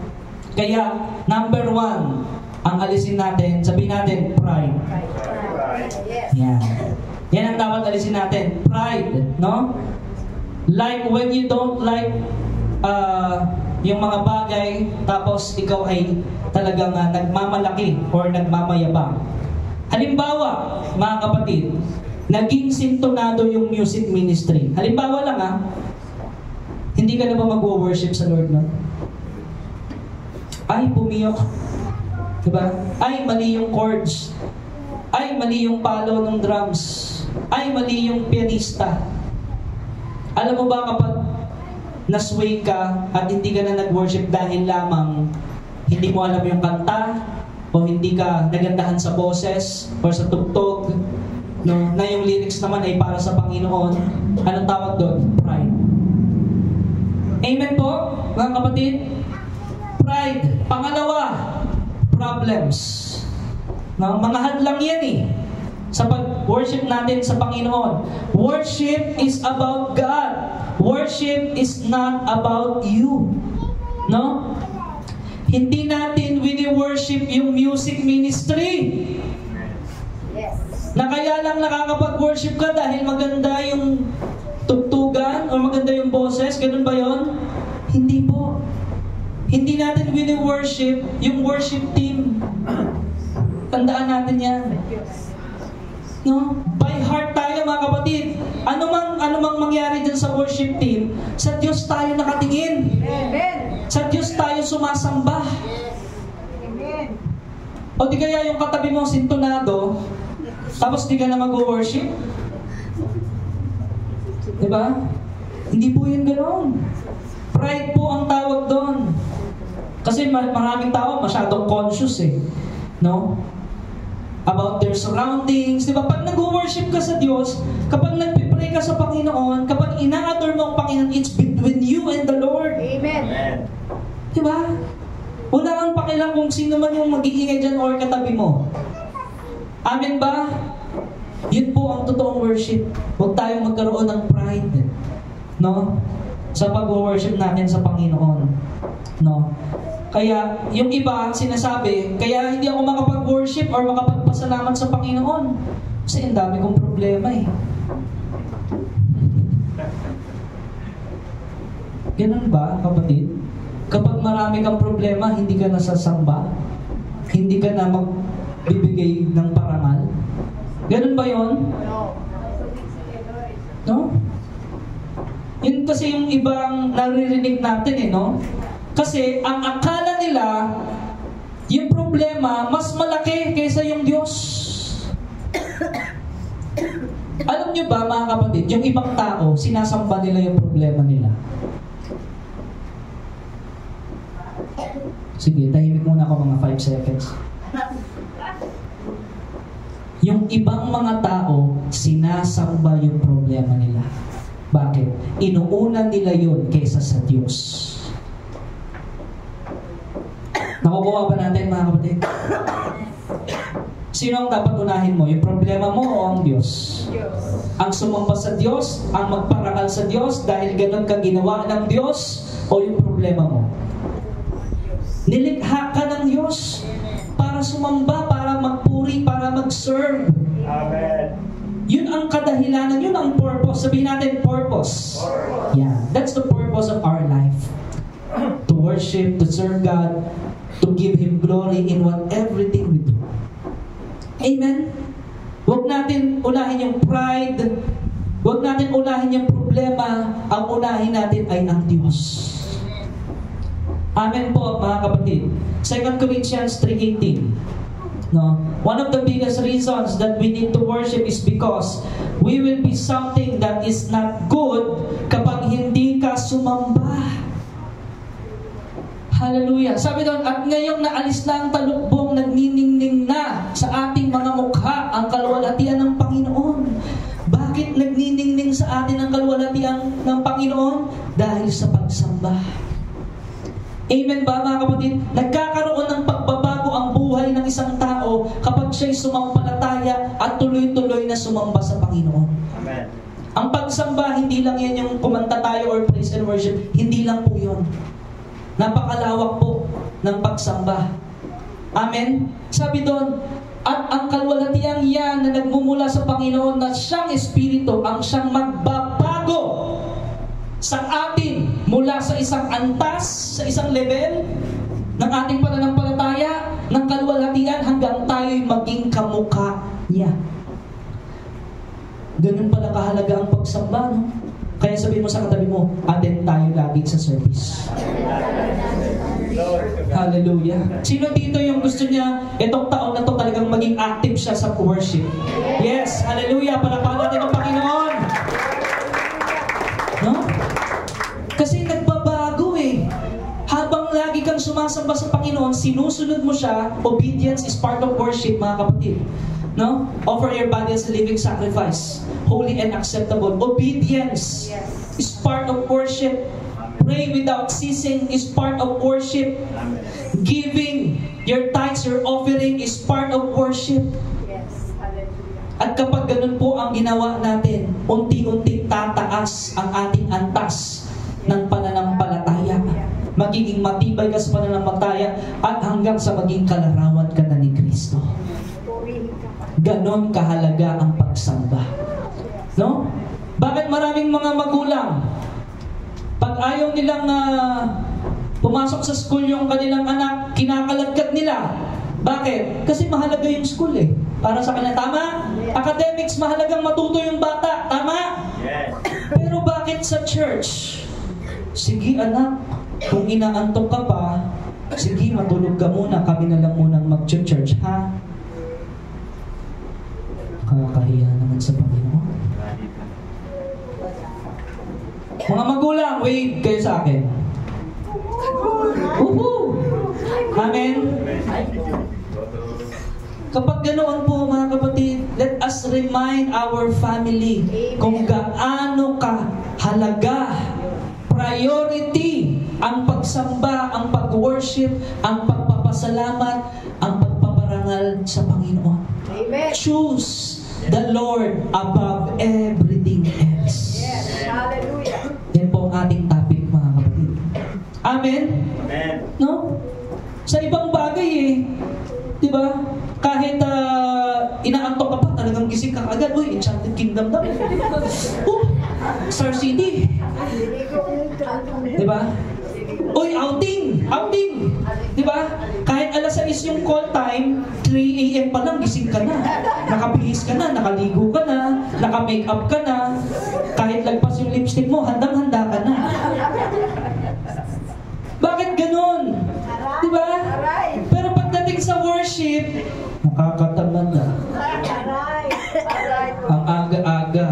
Kaya, number 1, ang alisin natin, sabihin natin, pride. Yan. Yan ang dapat alisin natin. Pride, no? Like when you don't like yung mga bagay, tapos ikaw ay talagang nagmamalaki or nagmamayabang. Halimbawa, mga kapatid, naging sintonado yung music ministry. Halimbawa lang hindi ka na ba mag-worship sa Lord, no? Ay, pumiyok. Diba? Ay, mali yung chords. Ay, mali yung palo ng drums. Ay, mali yung pianista. Alam mo ba kapag nasway ka at hindi ka na nag-worship dahil lamang hindi mo alam yung kanta o hindi ka nagandahan sa boses o sa tugtog, no, na yung lyrics naman ay para sa Panginoon, anong tawag doon? Pride. Amen po, mga kapatid? Pride. Pangalawa, problems. No, mga hadlang yan sa pag-worship natin sa Panginoon. Worship is about God. Worship is not about you. No? Hindi natin wini-worship yung music ministry. Yes. Na kaya lang nakakapag-worship ka dahil maganda yung tugtugan o maganda yung boses. Ganun ba yon? Hindi po. Hindi natin wini-worship yung worship team. Tandaan natin yan. No? By heart tayo mga kapatid. Ano mang mangyari dyan sa worship team, sa Diyos tayo nakatingin. Amen. Sa Diyos tayo sumasamba. Amen. O di kaya yung katabi mo sintonado, tapos di ka na mag-worship? Diba? Hindi po yun ganoon. Pride po ang tawag doon. Kasi maraming tao masyadong conscious no? About their surroundings. Diba? Pag nag-worship ka sa Diyos, kapag nagpipray ka sa Panginoon, kapag ina-adore mo ang Panginoon, it's between you and the Lord. Amen. Diba? Wala kang pakialam kung sino man yung mag-iingay dyan or katabi mo. Amen ba? Yun po ang totoong worship. Huwag tayong magkaroon ng pride. No? sa pag-worship natin sa Panginoon. No? Kaya, yung iba, sinasabi, kaya hindi ako makapag-worship or makapagpasalamat sa Panginoon. Kasi ang dami kong problema eh. Ganun ba, kapatid? Kapag marami kang problema, hindi ka nasasamba? Hindi ka na magbibigay ng parangal? Ganun ba yon? No? Yun kasi yung ibang naririnig natin eh, no? Kasi ang akala nila, yung problema, mas malaki kaysa yung Diyos. Alam nyo ba, mga kapatid, yung ibang tao, sinasamba nila yung problema nila. Sige, tahimik muna ako mga 5 seconds. Yung ibang mga tao, sinasamba yung problema nila. Bakit? Inuuna nila yun kaysa sa Diyos. Nakukuha ba natin, mga kapatid? Sino ang dapat unahin mo? Yung problema mo o ang Diyos? Ang sumamba sa Diyos, ang magparangal sa Diyos dahil ganun ka ginawa ng Diyos, o yung problema mo? Nilikha ka ng Diyos para sumamba, para magpuri, para mag-serve. Amen. Yun ang kadahilanan, yun ang purpose. Sabihin natin, purpose. Yeah, that's the purpose of our life. To worship, to serve God, to give Him glory in what everything we do. Amen? Huwag natin unahin yung pride. Huwag natin unahin yung problema. Ang unahin natin ay ang Diyos. Amen po, mga kapatid. 2 Corinthians 3:18. No? One of the biggest reasons that we need to worship is because we will be something that is not good kapag hindi ka sumamba. Hallelujah. Sabi doon, at ngayong naalis na ang talukbong, nagniningning na sa ating mga mukha ang kalwalhatian ng Panginoon. Bakit nagniningning sa atin ang kalwalhatian ng Panginoon? Dahil sa pagsamba. Amen ba, mga kapatid? Nagkakaroon ng pagbabago ang buhay ng isang tao kapag siya'y sumampalataya at tuloy-tuloy na sumamba sa Panginoon. Amen. Ang pagsamba, hindi lang yan yung kumanta tayo or praise and worship. Hindi lang po yun. Napakalawak po ng pagsamba. Amen? Sabi doon, at ang kalwalhatiang yan na nagmumula sa Panginoon na siyang Espiritu ang siyang magbabago sa atin mula sa isang antas, sa isang level ng ating pananampalataya, ng kalwalhatian hanggang tayo'y maging kamukha niya. Ganun pala kahalaga ang pagsamba, no? Kaya sabihin mo sa katabi mo, attend tayo lagi sa service. Hallelujah. Sino dito yung gusto niya itong taon na to talagang maging active siya sa worship? Yes, hallelujah. Palakpakan natin ang Panginoon. No? Kasi nagbabago eh. Habang lagi kang sumasamba sa Panginoon, sinusunod mo siya. Obedience is part of worship, mga kapatid. No? Offer your body as a living sacrifice, holy and acceptable. Obedience is part of worship. Pray without ceasing is part of worship. Giving your tithes, your offering is part of worship. At kapag ganun po ang ginawa natin, unti-unti tataas ang ating antas ng pananampalataya. Magiging matibay ka sa pananampalataya at hanggang sa maging kalarawan ka na ni Kristo. Ganon kahalaga ang pagsamba. No? Bakit maraming mga magulang, pag ayaw nilang pumasok sa school yung kanilang anak, kinakalagkat nila. Bakit? Kasi mahalaga yung school eh. Para sa kanila, tama? Academics, mahalagang matuto yung bata. Tama? Yes. Pero bakit sa church? Sige anak, kung inaantok ka pa, sige matulog ka muna, kami na lang munang mag-church, ha? Kakahiya naman sa Panginoon. Mga magulang, wave kayo sa akin. Woohoo! Amen? Kapag ganoon po, mga kapatid, let us remind our family kung gaano ka halaga, priority ang pagsamba, ang pag-worship, ang pagpapasalamat, ang pagpaparangal sa Panginoon. Amen. Choose the Lord above everything else. Yes. Hallelujah. Yan po ang ating topic Amen? Amen. No? Sa ibang bagay eh. Di ba? Kahit inaantok ka pa, talagang gising ka agad. Uy, Enchanted Kingdom daw. Star City. Di ba? Uy, outing! Outing! Di ba? Kahit alas 6 yung call time, 3 a.m. pa lang, gising ka na. Nakabihis ka na, nakaligo ka na, naka-makeup ka na. Kahit lagpas yung lipstick mo, handang-handa ka na. Bakit ganun? Di ba? Pero pagdating sa worship, nakakatamad na. Ang aga-aga.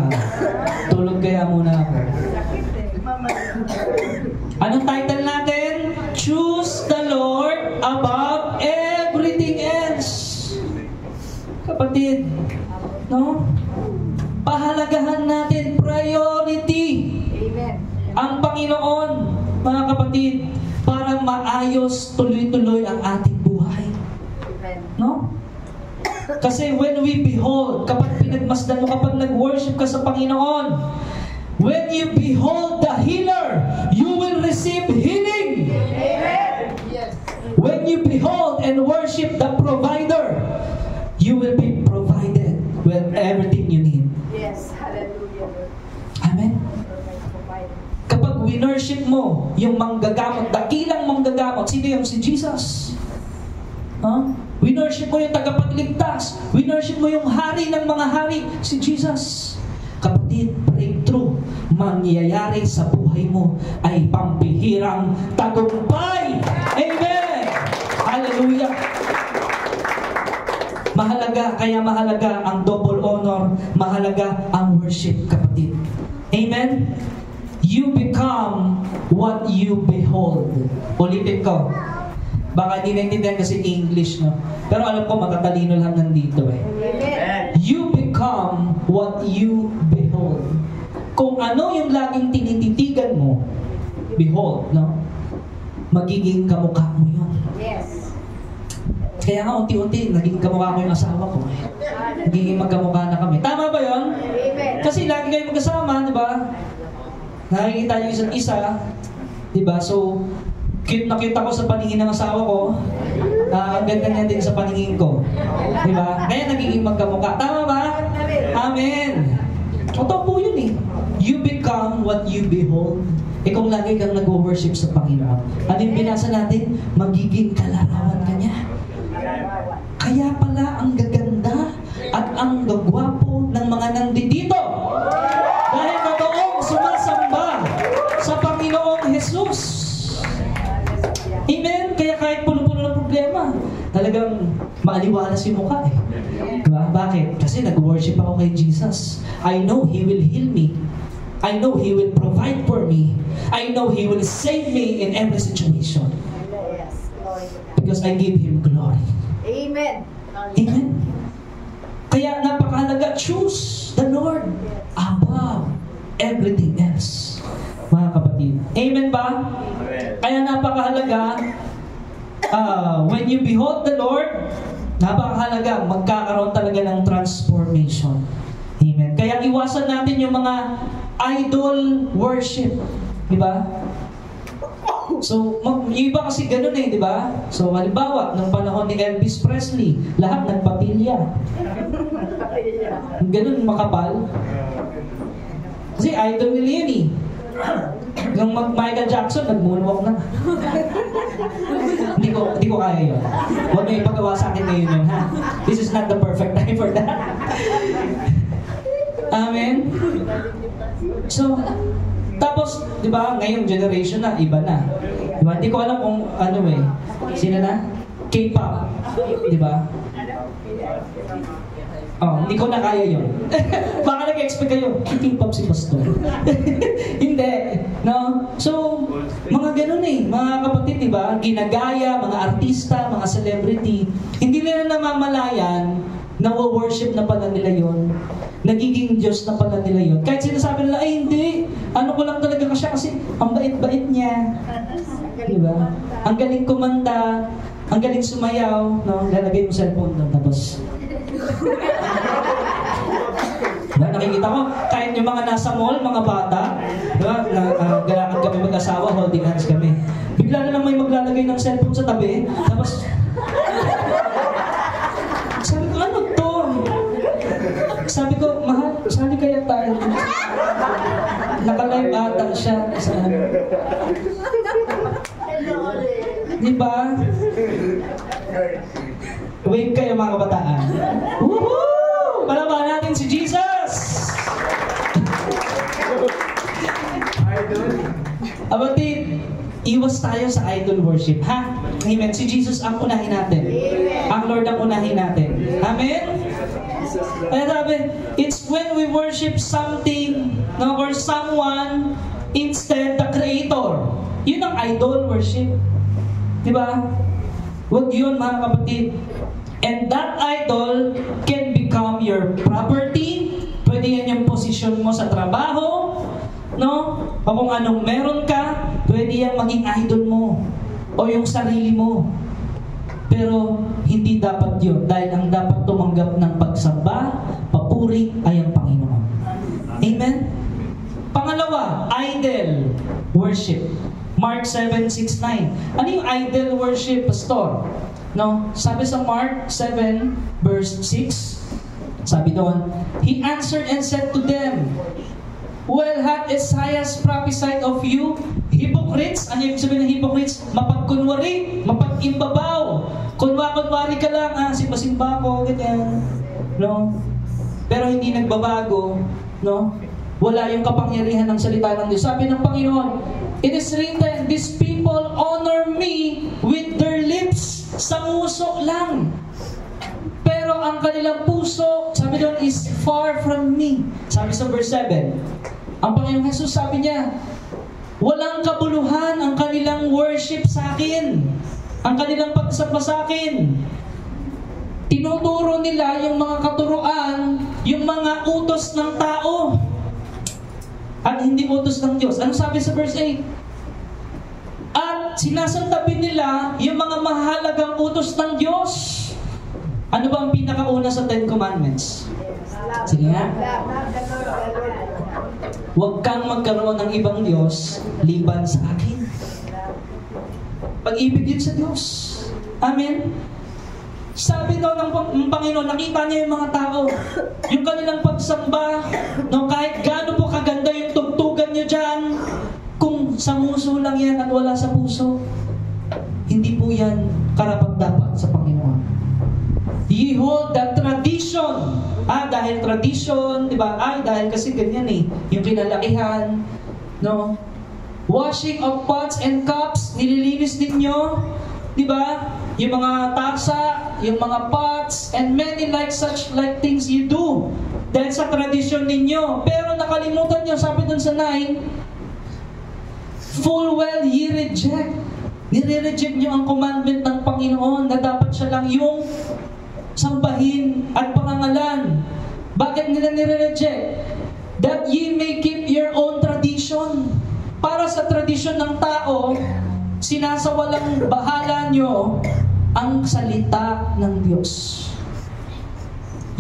Tulog kaya muna ako. Anong title natin? Choose the Lord above everything else. Kapatid, no? Pahalagahan natin priority. Amen. Ang Panginoon, mga kapatid, para maayos, tuloy-tuloy ang ating buhay. Amen. No? Kasi when we behold, kapag pinagmasdan mo, kapag nag-worship ka sa Panginoon, when you behold the healer, you will receive healing. Amen. Yes. When you behold and worship the provider, you will be provided with everything you need. Yes. Hallelujah. Amen? Kapag winworship mo yung manggagamot, dakilang manggagamot, sino yung si Jesus? Huh? Winworship mo yung tagapagligtas. Winworship mo yung hari ng mga hari, si Jesus. Kapatid, breakthrough mangyayari sa buhay mo ay pampihirang tagumpay. Amen! Hallelujah! Mahalaga, kaya mahalaga ang double honor, mahalaga ang worship, kapatid. Amen? You become what you behold. Ulitin ko. Baka hindi naintindihan kasi English, no? Pero alam ko, matatalino lang nandito eh. Amen. You become what you behold. Kung ano yung laging tinititigan mo, behold, no? Magiging kamukha mo yun. Yes. Kaya nga unti-unti, naging kamukha ko yung asawa ko. Nagiging magkamukha na kami. Tama ba yun? Amen. Kasi lagi kayo magkasama, di ba? Nakikita niyo isa't isa, di ba? So, cute na cute ako sa paningin ng asawa ko. Ang ganda niya din sa paningin ko. Di ba? Kaya nagiging magkamukha. Tama ba? Amen. Totoo po yun eh. You become what you behold. Eh kung lagi kang nag-worship sa Panginoon, ano yung binasa natin? Magiging kalarawan ka niya. Kaya pala ang gaganda at ang gagwapo ng mga nandito. Dahil totoong sumasamba sa Panginoong Jesus. Amen? Kaya kahit puno-puno ng problema, talagang maaliwalas yung mukha eh. Diba? Bakit? Kasi nag-worship ako kay Jesus. I know He will heal me. I know He will provide for me. I know He will save me in every situation. Yes. Because I give Him glory. Amen. Amen? Kaya napakahalaga, choose the Lord above everything else. Mga kapatid. Amen ba? Amen. Kaya napakahalaga, when you behold the Lord, napakahalaga, magkakaroon talaga ng transformation. Amen. Kaya iwasan natin yung mga idol worship. Diba? So, yung iba kasi ganun eh, di ba? So, halimbawa, nung panahon ni Elvis Presley, lahat nagpapilya. Ganun makapal. Kasi idol nila yun eh. Nung Michael Jackson, nag-moonwalk na. Hindi ko kaya yun. Huwag na ipagawa sa akin ngayon yun, ha? This is not the perfect time for that. Amen? So, tapos, di ba, ngayong generation na, iba na. Di ba? Hindi ko alam kung ano eh. Sino na? K-pop. Di ba? Oh, hindi ko na kaya yun. Baka nag-expect kayo, K-pop si Pastor. Hindi. No? So, mga ganun eh. Mga kapatid, di ba? Ginagaya, mga artista, mga celebrity. Hindi nila namamalayan na worship na pala nila yun. Nagiging Diyos na pala nila yun. Kahit sinasabi nila, ay hindi, ano ko lang talaga siya kasi ang bait-bait niya. Diba? Ang galing kumanta, ang galing sumayaw, no? Lalagay yung cellphone doon, tapos diba? Nakikita ko, kahit yung mga nasa mall, mga bata, diba? Galakad kami mag-asawa, holding hands kami. Bigla bigla na lang may maglalagay ng cellphone sa tabi, tapos, sabi ko, ano to? Sabi ko, mahal, sali kaya tayo. Naka-live ata siya. Diba? Wave kayo mga kabataan. Woohoo! Palaban natin si Jesus! Abatid, iwas tayo sa idol worship, ha? Amen. Si Jesus ang unahin natin. Ang Lord ang unahin natin. Amen? Kaya sabi, it's when we worship something, no, or someone instead the Creator. Yun ang idol worship. Diba? Huwag yun mga kapatid. And that idol can become your property. Pwede yan yung posisyon mo sa trabaho, no? O kung anong meron ka, pwede yan maging idol mo. O yung sarili mo. Pero hindi dapat yun. Dahil ang dapat tumanggap ng pagsamba, papuri ay ang Panginoon. Amen? Pangalawa, idol worship. Mark 7:6-9. Ano yung idol worship, Pastor? No? Sabi sa Mark 7 verse 6, sabi doon, He answered and said to them, Well, had Isaiah prophesied of you, hypocrites? Ano yung sabihin ng hypocrites? Mapagkunwari, mapag-imbabaw. Kunwari ka lang, simba-simba ko, ganyan. No? Pero hindi nagbabago, no? Wala yung kapangyarihan ng salita ng Diyos. Sabi ng Panginoon, It is written, These people honor me with their lips. Sa nguso lang. Pero ang kanilang puso, sabi doon, is far from me. Sabi sa verse 7, ang Panginoong Jesus sabi niya, walang kabuluhan ang kanilang worship sa akin. Ang kanilang pagsamba sa akin. Tinuturo nila yung mga katuruan, yung mga utos ng tao. At hindi utos ng Diyos. Ano sabi sa verse 8? At sinasantabi nila yung mga mahalagang utos ng Diyos. Ano ba ang pinakauna sa 10 Commandments? Sige nga. Huwag kang magkaroon ng ibang Diyos liban sa akin. Pag-ibig yun sa Diyos. Amen? Sabi daw ng Panginoon, nakita niya yung mga tao. Yung kanilang pagsamba, no, kahit gaano po kaganda yung tugtugan niyo dyan, kung sa muso lang yan at wala sa puso, hindi po yan karapat-dapat sa Panginoon. You hold that tradition. Dahil tradition, di ba? Dahil kasi ganyan yung kinalakihan, no? Washing of pots and cups, nililinis ninyo, di ba? Yung mga tasa, yung mga pots, and many such things you do. Dahil sa tradition ninyo. Pero nakalimutan nyo, sabi dun sa 9, full well ye reject. Nire-reject nyo ang commandment ng Panginoon na dapat siya lang yung sambahin at pangangalan. Bakit nila nire-reject? That ye may keep your own tradition. Para sa tradisyon ng tao, sinasawalang bahala nyo ang salita ng Diyos.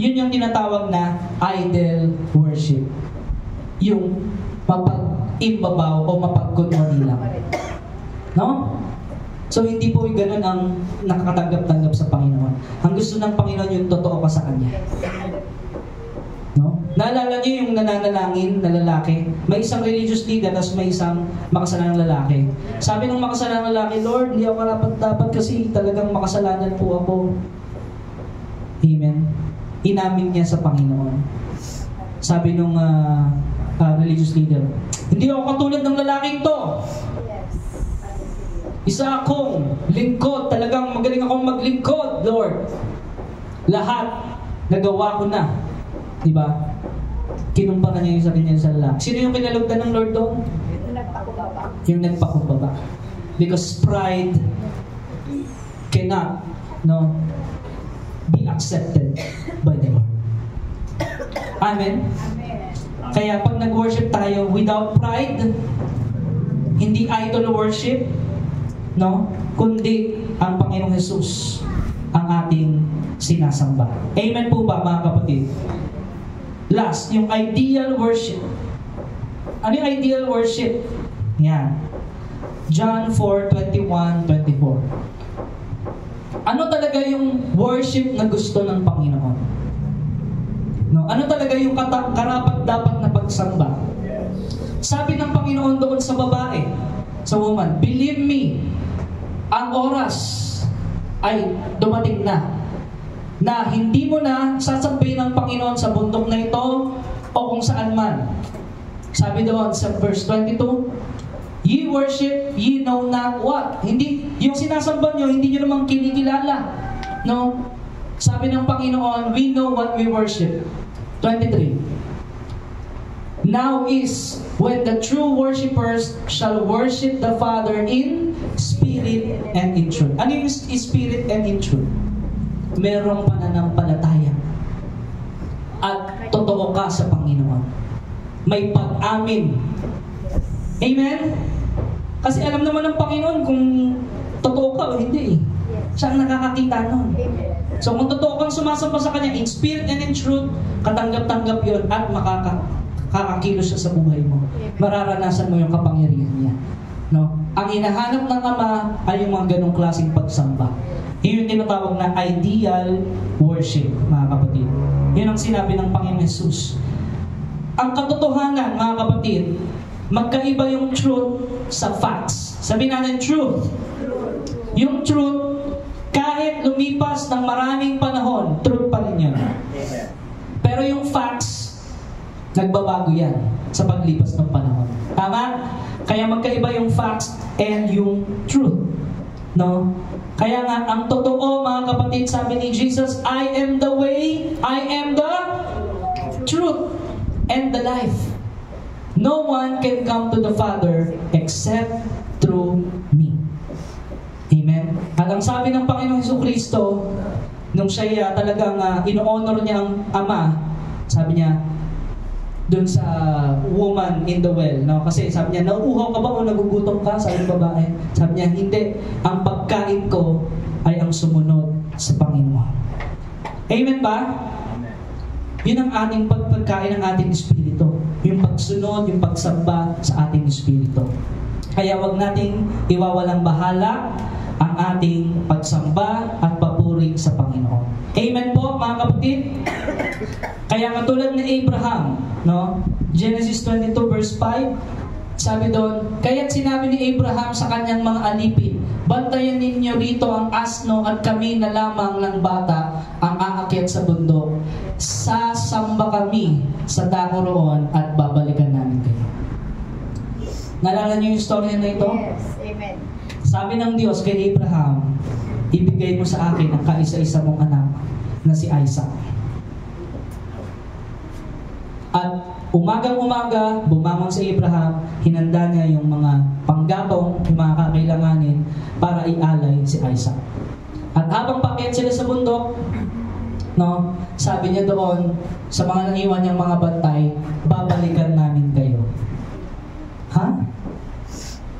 Yun yung tinatawag na idol worship. Yung mapag-imbabaw o mapagkunwari lang. No? So hindi po yung ganun ang nakakatanggap-tanggap sa Panginoon. Ang gusto ng Panginoon yung totoo ka sa Kanya. No? Naalala niyo yung nananalangin na lalaki? May isang religious leader at may isang makasalanang lalaki. Sabi ng makasalanang lalaki, Lord, hindi ako karapat-dapat kasi talagang makasalanan po ako. Amen. Inamin niya sa Panginoon. Sabi nung religious leader, hindi ako katulad ng lalaking to. Isa akong lingkod, talagang magaling akong maglingkod, Lord. Lahat nagawa ko na. Diba? Kinumpara niya yung sarili niya sa lalaki. Sino yung kinalugdan ng Lord doon? Yung nagpakumbaba. Because pride cannot, be accepted by the Lord. Amen? Kaya pag nag-worship tayo without pride, hindi idol worship, kundi ang Panginoong Jesus ang ating sinasamba. Amen po ba mga kapatid? Last, yung ideal worship. Ano yung ideal worship? Yan. John 4:21-24. Ano talaga yung worship na gusto ng Panginoon? No, ano talaga yung karapat-dapat na pagsamba? Sabi ng Panginoon doon sa babae, sa woman, believe me, ang oras ay dumating na hindi mo na sasambahin ng Panginoon sa bundok na ito o kung saan man. Sabi doon sa verse 22, ye worship, ye know not what. Hindi, yung sinasamba nyo, hindi nyo namang kinikilala. No? Sabi ng Panginoon, we know what we worship. 23. Now is when the true worshipers shall worship the Father in spirit and in truth. Ano yung spirit and in truth? Merong pananampalataya. At totoo ka sa Panginoon. May pag-amin. Amen? Kasi alam naman ng Panginoon kung totoo ka o hindi. Siya ang nakakakita nun. So kung totoo kang sumasamba sa Kanya in spirit and in truth, katanggap-tanggap yun at makakakilos siya sa buhay mo. Mararanasan mo yung kapangyarihan niya. No? Ang hinahanap ng Ama ay yung mga ganong klaseng pagsamba. Yun yung tinatawag na ideal worship, mga kapatid. Yun ang sinabi ng Panginoon Jesus. Ang katotohanan, mga kapatid, magkaiba yung truth sa facts. Sabihin natin truth. Yung truth, kahit lumipas ng maraming panahon, truth pa rin yun. Pero yung facts, nagbabago yan sa paglipas ng panahon. Tama? Kaya magkaiba yung facts and yung truth. No? Kaya nga, ang totoo, mga kapatid, sabi ni Jesus, I am the way, I am the truth, and the life. No one can come to the Father except through me. Amen? At ang sabi ng Panginoong Jesucristo, nung siya talagang ino-honor niya ang Ama, sabi niya, dun sa woman in the well, no? Kasi sabi niya, nauuhaw ka ba o nagugutom ka? Sabi ng babae. Sabi niya, hindi. Ang pagkain ko ay ang sumunod sa Panginoon. Amen ba? Yun ang ating pagkain ng ating espiritu. Yung pagsunod, yung pagsamba sa ating espiritu. Kaya wag nating iwawalang bahala ang ating pagsamba at papuri sa Panginoon. Amen po, mga kapatid? Kaya katulad ni Abraham, no? Genesis 22 verse 5, sabi doon, kaya't sinabi ni Abraham sa kanyang mga alipin, bantayan ninyo rito ang asno at kami na lamang ng bata ang aakyat sa bundok. Sasamba kami sa dako roon at babalikan namin kayo. Naalala niyo yung story na ito? Yes, amen. Sabi ng Diyos kay Abraham, ibigay mo sa akin ang kaisa-isa mong anak na si Isaac. At umagang-umaga, bumangon si Abraham, hinanda niya yung mga panggatong, yung mga kakailanganin para ialay si Isaac. At habang paakyat sila sa bundok, no, sabi niya doon sa mga naiwan niyang mga bantay, babalikan namin kayo. Ha?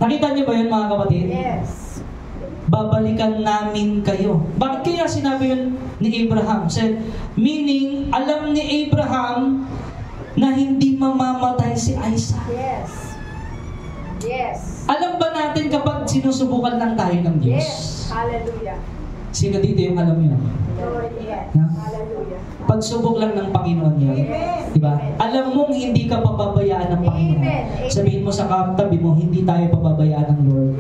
Nakita niyo ba yun, mga kapatid? Yes. Babalikan namin kayo. Bakit kaya sinabi yun ni Abraham? Meaning, alam ni Abraham na hindi mamamatay si Isaac. Yes. Yes. Alam ba natin kapag sinusubukan lang tayo ng Diyos? Yes. Hallelujah. Sino dito yung alam yun? Lord, yes. Na? Hallelujah. Pagsubok lang ng Panginoon yan. Amen. Diba? Alam mong hindi ka pababayaan ng Panginoon. Amen. Sabihin mo sa katabi mo, hindi tayo pababayaan ng Lord.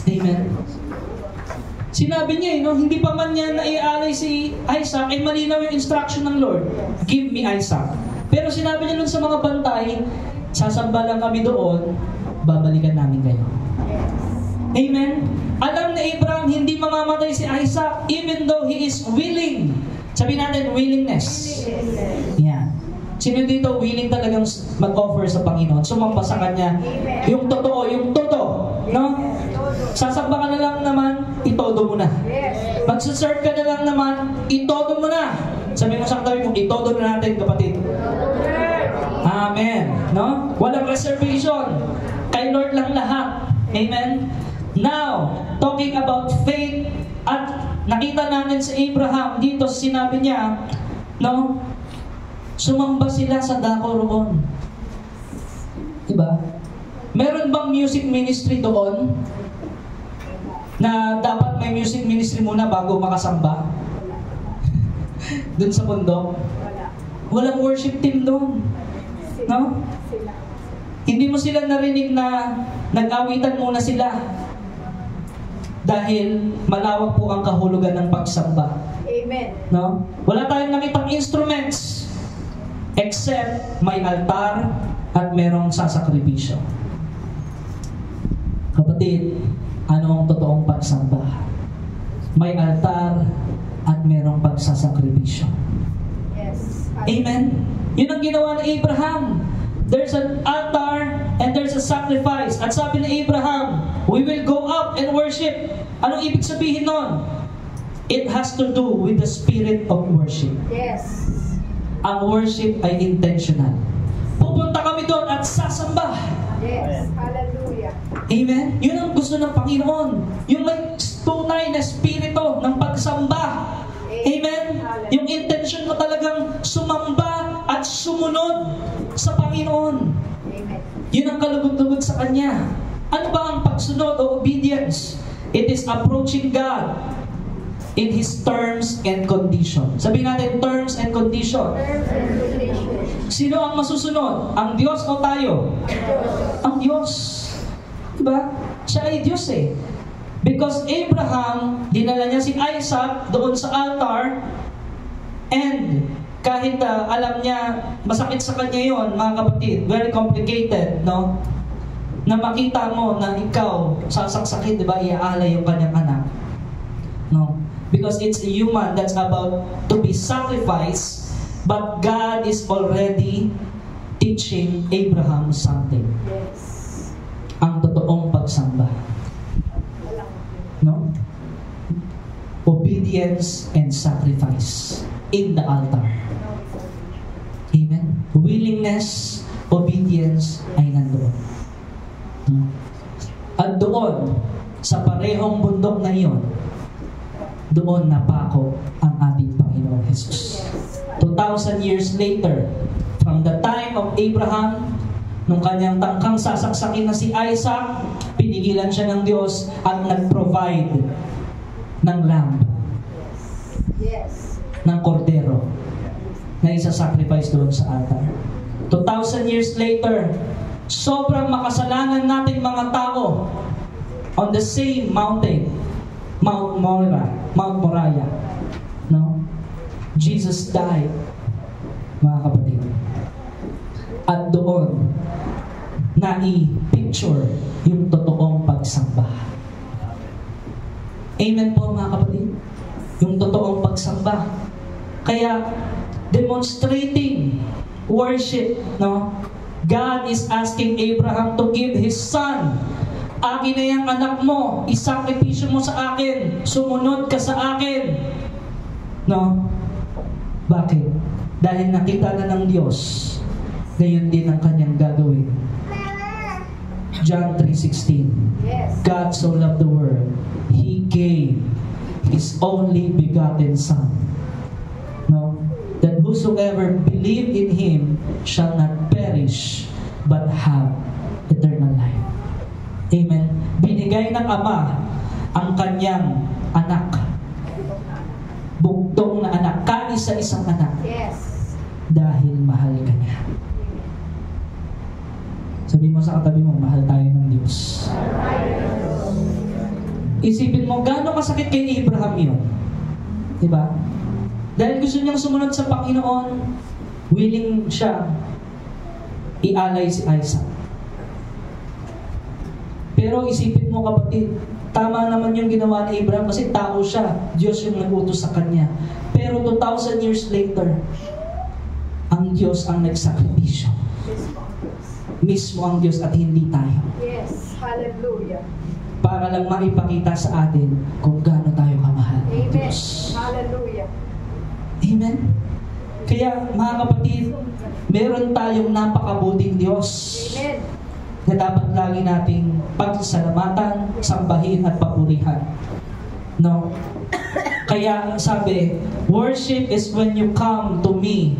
Amen. Sinabi niya, no, hindi pa man niya naialay si Isaac, ay malinaw yung instruction ng Lord. Give me Isaac. Pero sinabi niya nun sa mga bantay, sasamba lang kami doon, babalikan namin kayo. Amen. Alam ni Abraham, hindi mamamatay si Isaac even though he is willing. Sabi natin, willingness. Yeah. Sino dito willing talagang mag-offer sa Panginoon? Sumamba sa Kanya. Yung totoo, yung totoo. No? Sasamba ka na lang naman, itodo mo na. Magsaserve ka na lang naman, itodo mo na. Sabi mo sa katabi mo, itodo na natin, kapatid. Amen. No? Walang reservation. Kay Lord lang lahat. Amen? Now, talking about faith, at nakita natin sa Abraham, dito sinabi niya, no? Sumamba sila sa dako roon. Diba? Meron bang music ministry doon? Na dapat may music ministry muna bago makasamba? Doon sa bundok? Wala. Walang worship team doon. No? Sila. Hindi mo sila narinig na nag-awitan muna sila. Dahil malawak po ang kahulugan ng pagsamba. Amen. No? Wala tayong nakitang instruments except may altar at merong sasakripisyo. Kapatid, ano ang totoong pagsamba? May altar at merong pagsasakripisyo. Yes. Amen? Yun ang ginawa ni Abraham. There's an altar and there's a sacrifice. At sabi ni Abraham, we will go up and worship. Anong ibig sabihin nun? It has to do with the spirit of worship. Yes. Ang worship ay intentional. Pupunta kami doon at sasamba. Yes. Hallelujah. Amen? Yun ang gusto ng Panginoon. Yung may tunay na spirito ng pagsamba. Amen? Yung intention mo talagang sumamba at sumunod sa Panginoon. Amen. Yun ang kalugod-lugod sa Kanya. Ano ba ang pagsunod o obedience? It is approaching God in His terms and conditions. Sabihin natin, terms and conditions. Terms and conditions. Sino ang masusunod? Ang Diyos o tayo? Ang Diyos. Diba? Siya ay Diyos eh. Because Abraham, dinala niya si Isaac doon sa altar, and kahit alam niya, masakit sa kanya yon, mga kapatid, very complicated, no? Na makita mo na ikaw, sasaksakin, di ba, iaalay yung kanyang anak. No? Because it's a human that's about to be sacrificed, but God is already teaching Abraham something. Yes. Ang totoong pagsamba. No? Obedience and sacrifice in the altar. Amen? Willingness, obedience ay nandoon. No? At doon, sa parehong bundok na iyon, doon napako ang ating Panginoong Jesus. 2,000 years later, from the time of Abraham, nung kanyang tangkang sasaksakin na si Isaac, pinigilan siya ng Diyos at nag-provide ng lamb, Yes. ng kordero, na isa-sacrifice doon sa altar. 2,000 years later, sobrang makasalanan nating mga tao on the same mountain, Mount Moriah. No? Jesus died, mga kapatid. At doon, nai-picture yung totoong pagsamba. Amen po, mga kapatid? Yung totoong pagsamba. Kaya, demonstrating worship, no? God is asking Abraham to give his son. Akin na yung anak mo, isakripisyo mo sa akin, sumunod ka sa akin. No? Bakit? Dahil nakita na ng Diyos, gayon din ang kanyang gagawin. John 3:16. Yes. God so loved the world, He gave His only begotten Son. No? That whosoever believe in Him shall not perish, but have eternal life. Amen. Binigay ng Ama ang kanyang anak. Bugtong na anak, kaisa-isang anak. Yes. Dahil mahal ka niya. Sabi mo sa katabi mo, mahal tayo ng Diyos. Isipin mo, gaano kasakit kay Abraham yun? Diba? Dahil gusto niyang sumunod sa Panginoon, willing siya ialay si Isaac. Pero isipin mo, kapatid, tama naman yung ginawa ni Abraham kasi tao siya. Diyos yung nag-utos sa kanya. Pero 2,000 years later, ang Diyos ang nagsakripisyo. Mismo ang Diyos at hindi tayo. Yes. Hallelujah. Para lang maipakita sa atin kung gaano tayo kamahal ng Amen. Diyos. Hallelujah. Amen? Kaya mga kapatid, meron tayong napakabuting Diyos Amen. na dapat lagi nating pagsasalamatan, sambahin at papurihan. No? Kaya sabi, worship is when you come to me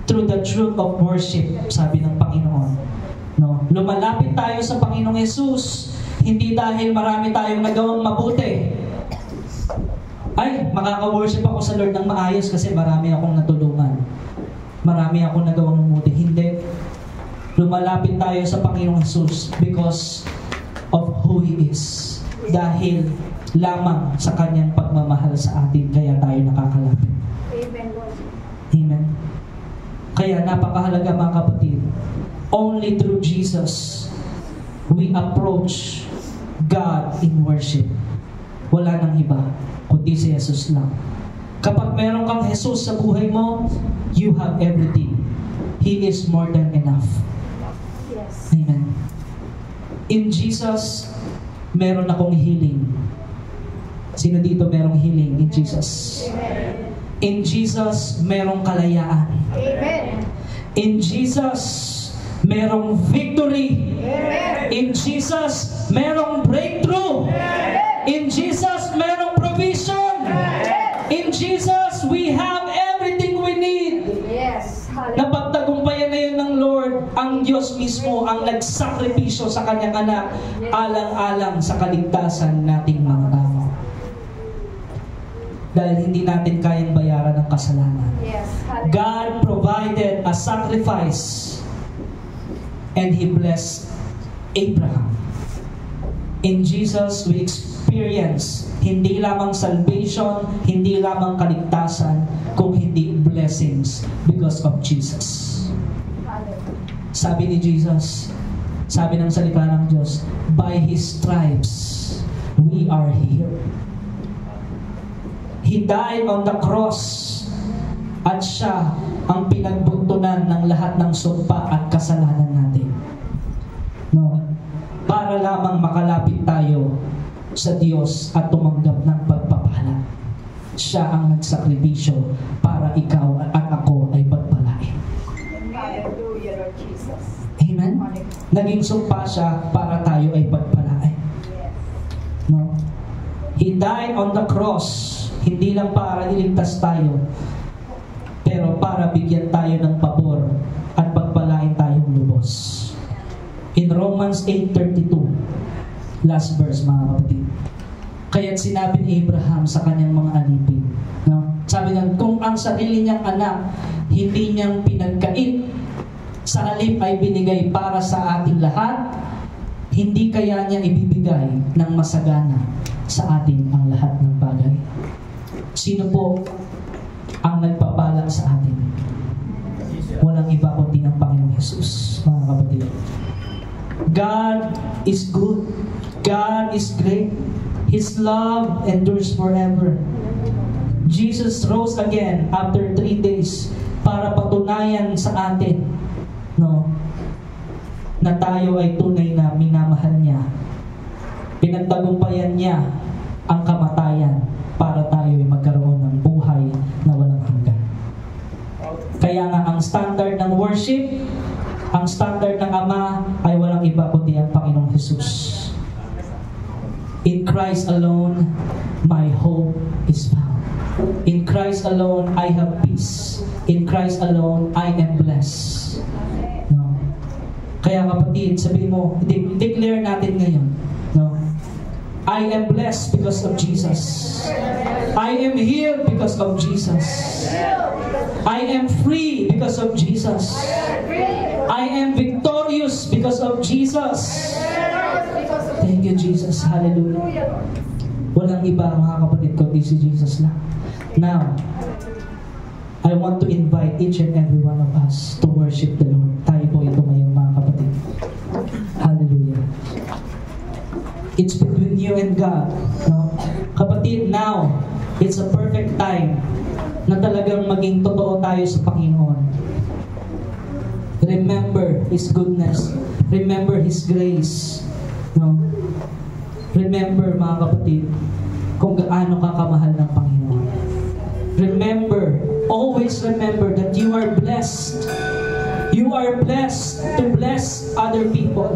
through the truth of worship, sabi ng Panginoon. No? Lumalapit tayo sa Panginoong Yesus, hindi dahil marami tayong nagawang mabuti. Ay, makaka-worship ako sa Lord ng maayos kasi marami akong natulungan. Marami akong nagawang mabuti. Hindi. Lumalapit tayo sa Panginoong Yesus because of who He is. Dahil lamang sa Kanyang pagmamahal sa atin, kaya tayo nakakalapit. Amen, Lord. Amen. Kaya napakahalaga mga kapatid, only through Jesus we approach God in worship. Wala nang iba, kundi si Jesus lang. Kapag meron kang Jesus sa buhay mo, you have everything. He is more than enough. Yes. Amen. In Jesus, meron akong healing. Sino dito merong healing in Jesus? Amen. In Jesus, merong kalayaan. Amen. In Jesus, merong victory. Amen. In Jesus, merong breakthrough. In Jesus, merong provision. In Jesus, we have everything we need. Yes. Hallelujah. Napagtagumpayan na yun ng Lord, ang Diyos mismo ang nagsakripisyo sa Kanyang anak, alang-alang sa kaligtasan nating mga tao. Dahil hindi natin kayang bayaran ang kasalanan. Yes. Hallelujah. God provided a sacrifice and He blessed Abraham. In Jesus, we experience hindi lamang salvation, hindi lamang kaligtasan, kung hindi blessings because of Jesus. Hallelujah. Sabi ni Jesus, sabi ng salita ng Diyos, by His stripes, we are healed. He died on the cross at siya ang pinagbuntunan ng lahat ng sumpa at kasalanan natin. No? Para lamang makalapit tayo sa Diyos at tumanggap ng pagpapala. Siya ang nagsakripisyo para ikaw at ako ay pagpalain. Hallelujah, Lord Jesus. Amen? Naging sumpa siya para tayo ay pagpalain. Yes. No? He died on the cross, hindi lang para iligtas tayo, pero para bigyan tayo ng pabor at pagpalain tayong lubos. In Romans 8:32, last verse mga kapatid. Kaya't sinabi ni Abraham sa kanyang mga alipin, no? Sabi niya, kung ang sarili niyang anak hindi niyang pinagkait, sa halip ay binigay para sa ating lahat, hindi kaya niya ibibigay ng masagana sa atin ang lahat ng bagay. Sino po ang nagpapala sa atin? Walang iba kundi ang Panginoong Jesus, mga kapatid. God is good. God is great. His love endures forever. Jesus rose again after 3 days para patunayan sa atin, no, na tayo ay tunay na minamahal niya. Pinagtagumpayan niya ang kamatayan para tayo ay magkaroon ng buhay na walang hanggan. Kaya nga ang standard ng worship, ang standard ng Ama ay walang iba kundi ang Panginoong Jesus. In Christ alone, my hope is found. In Christ alone, I have peace. In Christ alone, I am blessed. No? Kaya kapatid, sabihin mo, declare natin ngayon, no? I am blessed because of Jesus. I am healed because of Jesus. I am free because of Jesus. I am victorious because of Jesus. Thank you, Jesus. Hallelujah. Walang iba, mga kapatid ko, si Jesus lang. Now, I want to invite each and every one of us to worship the Lord. Tayo po ito ngayon, mga kapatid. Hallelujah. It's between you and God. No? Kapatid, now, it's a perfect time na talagang maging totoo tayo sa Panginoon. Remember His goodness. Remember His grace. No? Remember, mga kapatid, kung gaano ka kamahal ng Panginoon. Remember, always remember that you are blessed. You are blessed to bless other people.